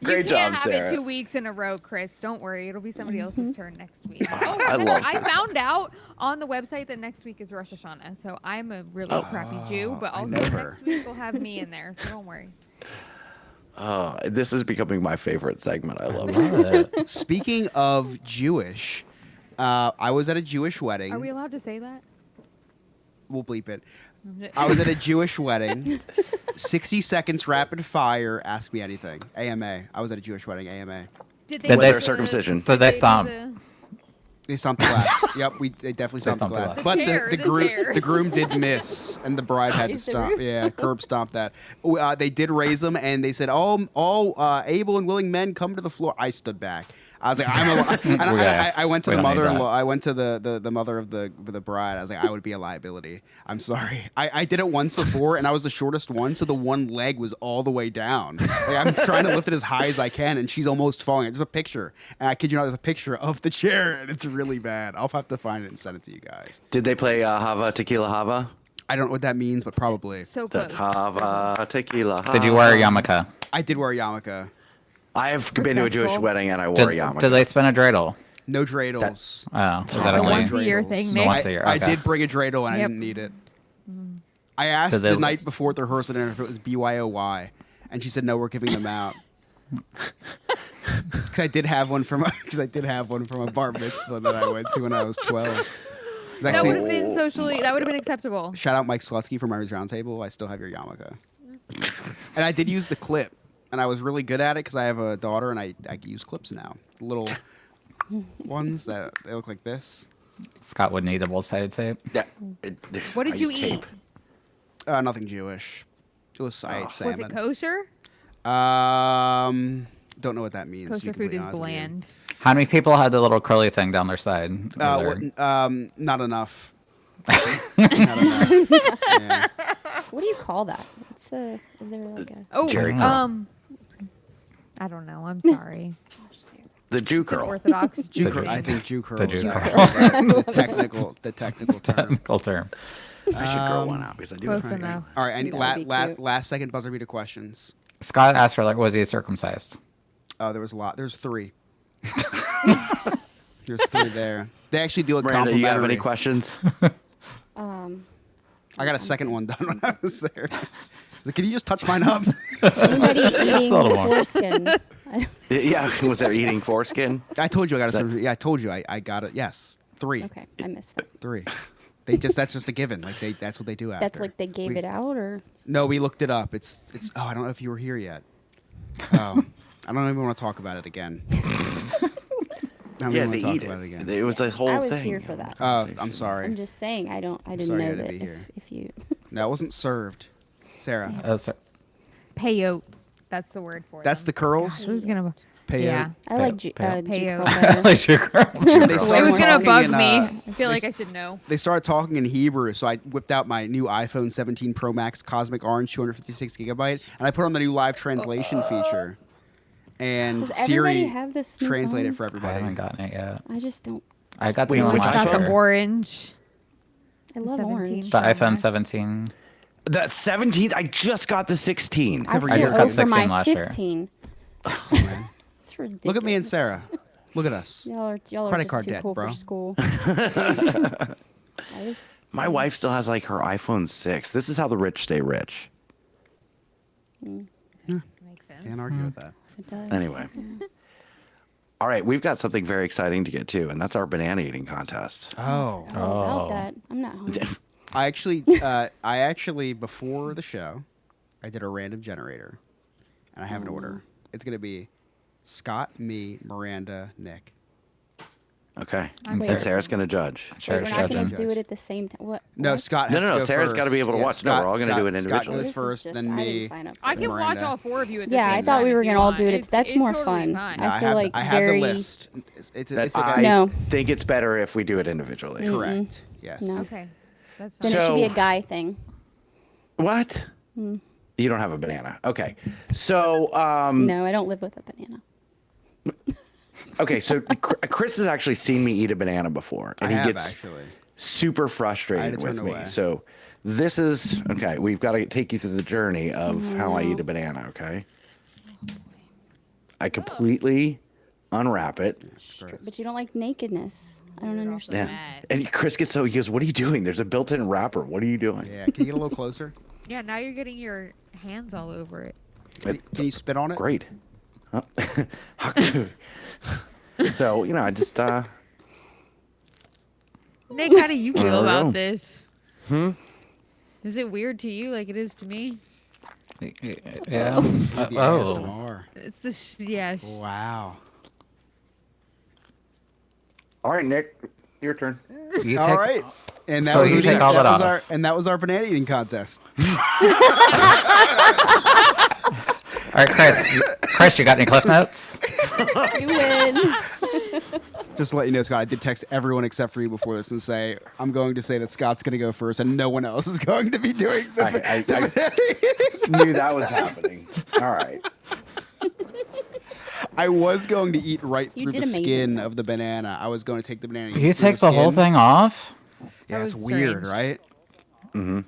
Great you job, can't have Sarah. it 2 weeks in a row, Chris. Don't worry. It'll be somebody else's turn next week. Oh, I love I this. found out on the website that next week is Rosh Hashanah, so I'm a really crappy Jew, but I also know her. next week we'll have me in there, so don't worry. This is becoming my favorite segment. I love it. Love it. Speaking of Jewish, I was at a Jewish wedding. Are we allowed to say that? We'll bleep it. I was at a Jewish wedding. 60 seconds rapid fire. Ask me anything. AMA. I was at a Jewish wedding. AMA. Did Did do they- the- circumcision? Did they do stomp? the- They stomped the glass. Yep, they definitely stomped the stomped the glass. glass. But The chair, the the chair. groom did miss, and the bride had to Raised the stomp. roof. Yeah, curb stomp that. They did raise them, and they said, all able and willing men come to the floor. I stood back. I was like, I went to We the don't need mother-in-law. that. I went to the mother of the bride. I was like, I would be a liability. I'm sorry. I did it once before, and I was the shortest one, so the one leg was all the way down. Like, I'm trying to lift it as high as I can, and she's almost falling. There's a picture, and I kid you not, there's a picture of the chair, and it's really bad. I'll have to find it and send it to you guys. Did they play Hava Tequila Hava? I don't know what that means, but probably. So That close. Hava Tequila. Did you wear a yarmulke? I did wear a yarmulke. I have been to a Jewish Respectful. wedding and I wore a Did yarmulke. they spin a dreidel? No dreidels. Oh, is that a only? once a year dreidels. thing, The Nick. once a year, I okay. did bring a dreidel, and I Yep. didn't need it. I asked Did they- the night before the rehearsal if it was BYOY, and she said no, we're giving them out. Because I did have one from a bar mitzvah that I went to when I was 12. It was That actually- would have been socially. That would have been acceptable. Shout out Mike Slutsky from Writers Roundtable. I still have your yarmulke. And I did use the clip, and I was really good at it because I have a daughter, and I use clips now. Little ones that they look like this. Scott would need double-sided tape. Yeah, What did I you use eat? tape. Nothing Jewish. It was I ate Was salmon. it kosher? Don't know what that means. to be Kosher food completely is honest with you. bland. How many people had the little curly thing down their side? over there? Not enough. Not enough. Yeah. What do you call that? Is there like a? Oh, Jerry curl. I don't know. I'm sorry. The Jew An curl. Orthodox Jew. The Jew Jew- I think Jew curl. the is Jew actually the technical term. Technical term. I should grow one out because I do Close have one. enough. All right, any That would be cute. last second buzzer beater questions. Scott asked her, like, was he circumcised? Oh, there was a lot. There's 3. There's 3 there. They actually do a Miranda, you have any complimentary. questions? I got a second one done when I was there. Like, can you just touch mine up? Anybody eating a little more. foreskin? Yeah, was there eating foreskin? I told you I got a. Yeah, I told you I got it. Yes, 3. Okay, I missed that. 3. That's just a given. Like that's what they do after. That's like they gave it out, or No, we looked it up. It's. Oh, I don't know if you were here yet. Oh, I don't even want to talk about it again. How Yeah, many they talk eat about it it. again? It was the whole I was thing. here for that. I'm sorry. I'm just saying I didn't sorry you know had to that be here. if you No, it wasn't served. Sarah. Peyote. That's the word for it. That's the curls? Who's gonna? Peyote. Yeah. I like Peyote. They It started was gonna talking bug in, me. I feel they like I should know. They started talking in Hebrew, so I whipped out my new iPhone 17 Pro Max Cosmic Orange 256 gigabyte, and I put on the new live translation feature. And Does everybody Siri have this new translated phone? for I everybody. haven't gotten it yet. I just don't. I got the Wait, new one which last Got iPhone? the year. orange. I love 17. orange. The Pro iPhone Max. 17. The 17. I just got the 16. I for still you. just got owe for 16 my last year. 15. Oh, man. It's ridiculous. Look at me and Sarah. Look at us. Y'all are Credit just card too debt, cool bro. for school. I just, My wife still has like her iPhone 6. This is how the rich stay rich. Makes sense. Can't argue with that. it does. Anyway. All right, we've got something very exciting to get to, and that's our banana eating contest. Oh. All about that. I'm not hungry. I actually, before the show, I did a random generator, and I have an order. It's going to be Scott, me, Miranda, Nick. Okay. I'm And Sarah's going to judge. Wait, Sure, we're not going to judge. do it at the same time. What? No, what? Scott has No, to go Sarah's first. got to be able to Yeah, watch. No, we're all going to do it Scott individually. goes This is first, just- then I me. didn't sign up for I it. can watch Miranda. all four of you at the Yeah, same I thought time we were if you gonna all want. do it. That's It's more totally fun. fine. I feel like I have very- the list. It's like I No. think it's better if we do it individually. correct. Yes. No. Okay. That's Then fine. it should be So- a guy thing. What? You don't have a banana. Okay. So, No, I don't live with a banana. okay, so Chris has actually seen me eat a banana before, and I he have gets actually. super I had frustrated to turn with me. away. So this is okay. We've got to take you through the journey of how I eat a banana. Okay. I completely unwrap it. But you don't like nakedness. I don't understand. Yeah. And Chris gets he goes, "What are you doing? There's a built-in wrapper. What are you doing?" Yeah. Can you get a little closer? Yeah, now you're getting your hands all over it. Can you spit on it? Great. So I just Nick, how do you feel know. about this? Is it weird to you like it is to me? Yeah. The ASMR. It's the yeah. Wow. All right, Nick, your turn. You All take- right. And that So was you eating- take all that was off. that was our banana eating contest. All right, Chris, you got any cliff notes? You win. Just to let you know, Scott, I did text everyone except for you before this and say, I'm going to say that Scott's going to go first and no one else is going to be doing the I knew that was happening. All right. I was going to eat right You through did the amazing, skin though. of the banana. I was going to take the banana. and eat You through take the whole skin. thing off? Yeah, That it's was weird, strange. right?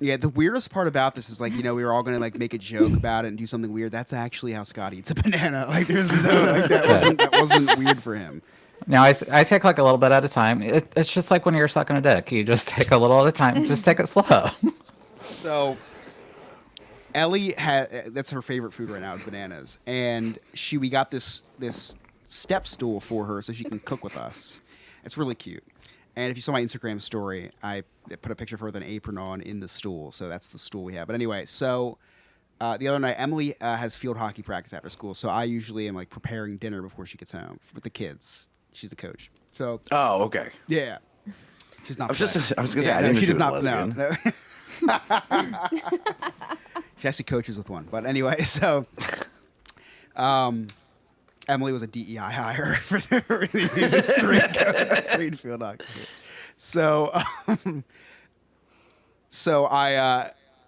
Yeah, the weirdest part about this is like, we were all gonna like make a joke about it and do something weird. That's actually how Scott eats a banana. Like, there's no like that wasn't weird for him. No, I take like a little bit at a time. It's just like when you're sucking a dick. You just take a little at a time. Just take it slow. So Ellie that's her favorite food right now is bananas, and we got this step stool for her so she can cook with us. It's really cute. And if you saw my Instagram story, I put a picture of her with an apron on in the stool. So that's the stool we have. But anyway, so the other night, Emily has field hockey practice after school. So I usually am like preparing dinner before she gets home with the kids. She's the coach. So Oh, okay. yeah, she's not. I was gonna say, I no, didn't know she she does was not. No. She actually coaches with one. But anyway, so Emily was a DEI hire for the street field hockey. So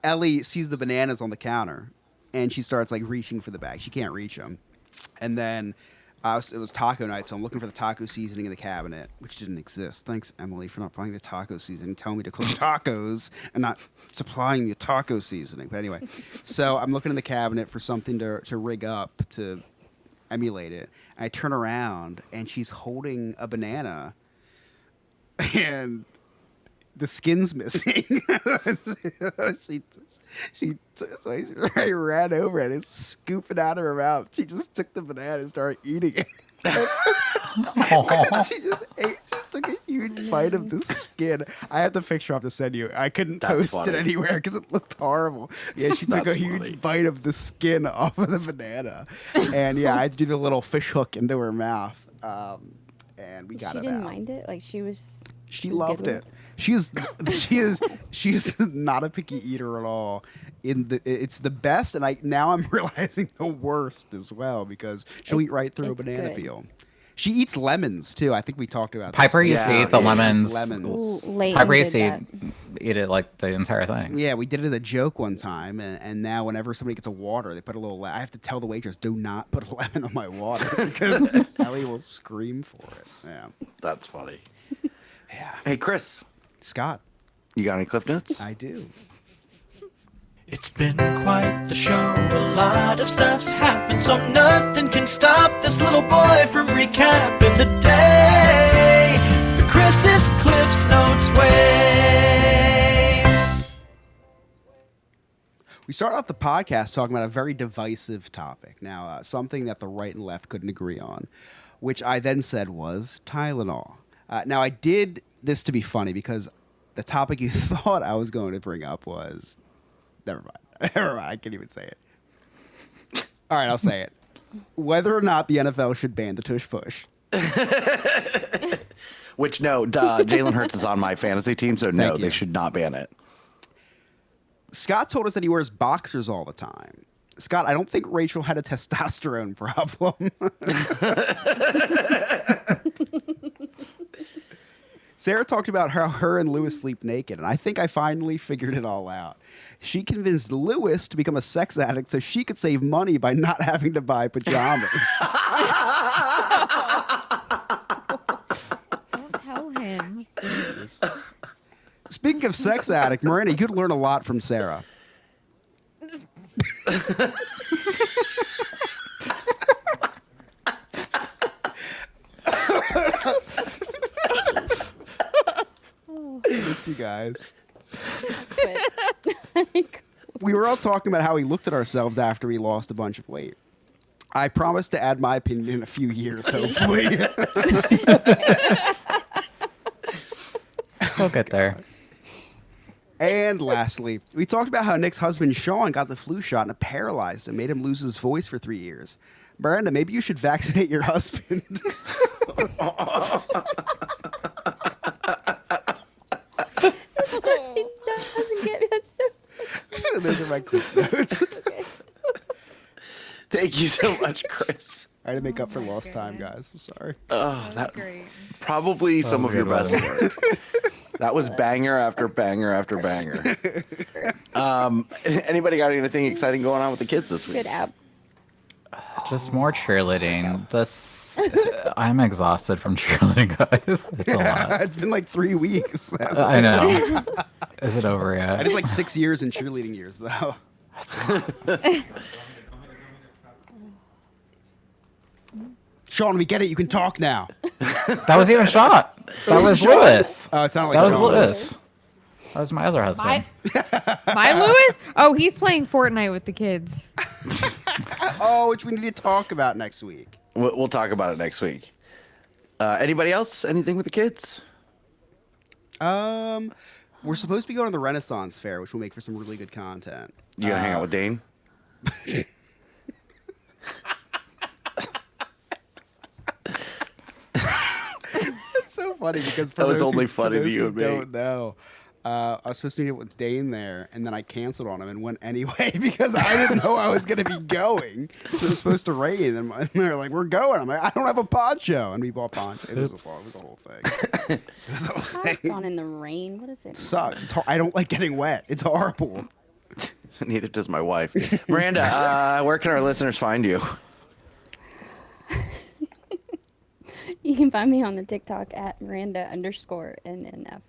Ellie sees the bananas on the counter, and she starts like reaching for the bag. She can't reach them, and then it was taco night, so I'm looking for the taco seasoning in the cabinet, which didn't exist. Thanks, Emily, for not buying the taco seasoning, telling me to cook tacos and not supplying me taco seasoning. But anyway, so I'm looking in the cabinet for something to rig up to emulate it. And I turn around, and she's holding a banana, and the skin's missing. So I ran over it and scooped it out of her mouth. She just took the banana and started eating it. She just took a huge bite of the skin. I have the picture I have to send you. I couldn't That's post funny. it anywhere because it looked horrible. Yeah, she took a That's huge funny. bite of the skin off of the banana. And yeah, I had to do the little fish hook into her mouth. and we got She it didn't out. mind it. Like she was. She was good loved with it. She is not a picky eater at all. It's the best, and now I'm realizing the worst as well because she'll eat right through a it's banana good. peel. She eats lemons too. I think we talked about Piper this. used to eat the she eats lemons. lemons. Ooh, Leighton Piper did used to that. eat it like the entire thing. Yeah, we did it as a joke one time, and now whenever somebody gets a water, they put a little. I have to tell the waitress, do not put a lemon on my water because Ellie will scream for it. Yeah, That's funny. yeah. Hey, Chris, Scott, you got any Cliff Notes? I do. It's been quite the show. A lot of stuff's happened, so nothing can stop this little boy from recapping the day the Chris's Cliff's Notes way. We started off the podcast talking about a very divisive topic. Now, something that the right and left couldn't agree on, which I then said was Tylenol. Now, I did this to be funny because the topic you thought I was going to bring up was... Never mind. Never mind. I can't even say it. All right, I'll say it. Whether or not the NFL should ban the tush push. Which, no, Jalen Hurts is on my fantasy team, so no, Thank you. they should not ban it. Scott told us that he wears boxers all the time. Scott, I don't think Rachel had a testosterone problem. Sarah talked about how her and Lewis sleep naked, and I think I finally figured it all out. She convinced Lewis to become a sex addict so she could save money by not having to buy pajamas. Don't tell him. Speaking of sex addict, Miranda, you could learn a lot from Sarah. I missed you guys. We were all talking about how we looked at ourselves after we lost a bunch of weight. I promise to add my opinion in a few years, hopefully. We'll get there. And lastly, we talked about how Nick's husband Sean got the flu shot and it paralyzed him, made him lose his voice for 3 years. Miranda, maybe you should vaccinate your husband. He doesn't get it. That's so. Those are my quick notes. Okay. Thank you so much, Chris. I had to make up for lost time, guys. I'm sorry. Oh, that Great. probably some of your good best work. That was banger after banger after banger. Anybody got anything exciting going on with the kids this week? Good app. Just more cheerleading. I'm exhausted from cheerleading, guys. It's a lot. It's been like 3 weeks. I know. Is it over yet? I just like 6 years in cheerleading years, though. Sean, we get it. You can talk now. That was even shot. That was Lewis. Oh, it sounded like That was Sean. Lewis. That was my other husband. My Lewis? Oh, he's playing Fortnite with the kids. Oh, which we need to talk about next week. We'll talk about it next week. Anybody else? Anything with the kids? We're supposed to be going to the Renaissance Fair, which will make for some really good content. You gonna hang out with Dane? It's so funny because for That was those only who, funny for to those you who and me. don't know, I was supposed to meet up with Dane there, and then I canceled on him and went anyway because I didn't know I was going to be going. It was supposed to rain, and they're like, "We're going." I'm like, "I don't have a poncho," and we bought poncho. It was a whole thing. It was a whole Have thing. fun in the rain. What is it? Sucks. I don't like getting wet. It's horrible. Neither does my wife. Miranda, where can our listeners find you? You can find me on the TikTok at Miranda_NNF.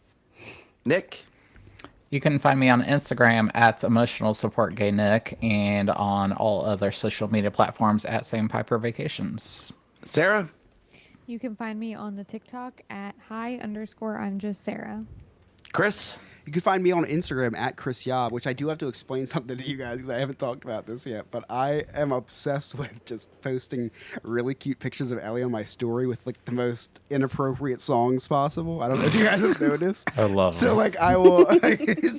Nick? You can find me on Instagram at Emotional Support Gay Nick and on all other social media platforms at Sandpiper Vacations. Sarah? You can find me on the TikTok at hi_I'm just Sarah. Chris? You can find me on Instagram at Chris Yob, which I do have to explain something to you guys because I haven't talked about this yet. But I am obsessed with just posting really cute pictures of Ellie on my story with like the most inappropriate songs possible. I don't know if you guys have noticed. I love So it. like I will.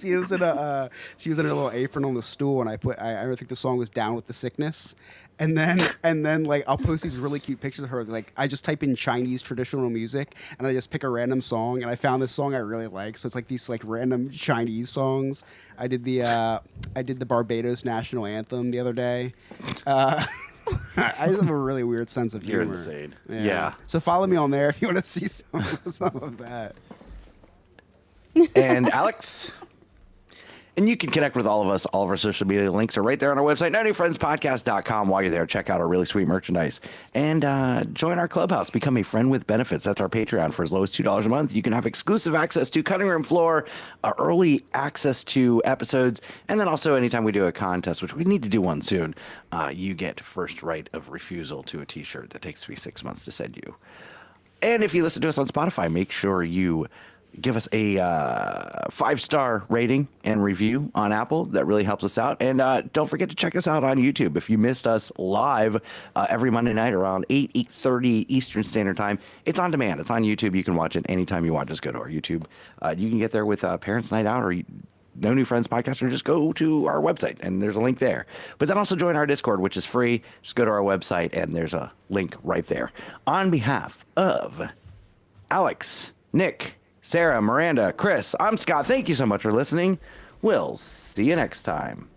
She was in her little apron on the stool, and I think the song was "Down with the Sickness," And then like I'll post these really cute pictures of her. Like I just type in Chinese traditional music and I just pick a random song, and I found this song I really like. So it's like these like random Chinese songs. I did the Barbados national anthem the other day. I just have a really weird sense of humor. You're insane. Yeah. So follow me on there if you want to see some of that. And Alex? And you can connect with all of us. All of our social media links are right there on our website, nonewfriendspodcast.com. While you're there, check out our really sweet merchandise. And join our clubhouse. Become a friend with benefits. That's our Patreon. For as low as $2 a month, you can have exclusive access to Cutting Room Floor, early access to episodes, and then also anytime we do a contest, which we need to do one soon, you get first right of refusal to a T-shirt that takes me 6 months to send you. And if you listen to us on Spotify, make sure you give us a 5-star rating and review on Apple. That really helps us out. And don't forget to check us out on YouTube. If you missed us live every Monday night around 8:30 Eastern Standard Time, it's on demand. It's on YouTube. You can watch it anytime you want. Just go to our YouTube. You can get there with Parents Night Out or No New Friends Podcast, or just go to our website, and there's a link there. But then also join our Discord, which is free. Just go to our website, and there's a link right there. On behalf of Alex, Nick, Sarah, Miranda, Chris, I'm Scott. Thank you so much for listening. We'll see you next time.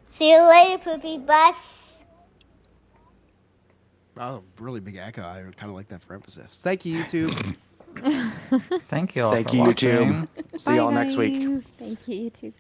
See you later, Poopy Bus. Oh, really big echo. I kind of like that for emphasis. Thank you, YouTube. Thank you all Thank for you, watching. YouTube. See y'all next week. Thank you, YouTube.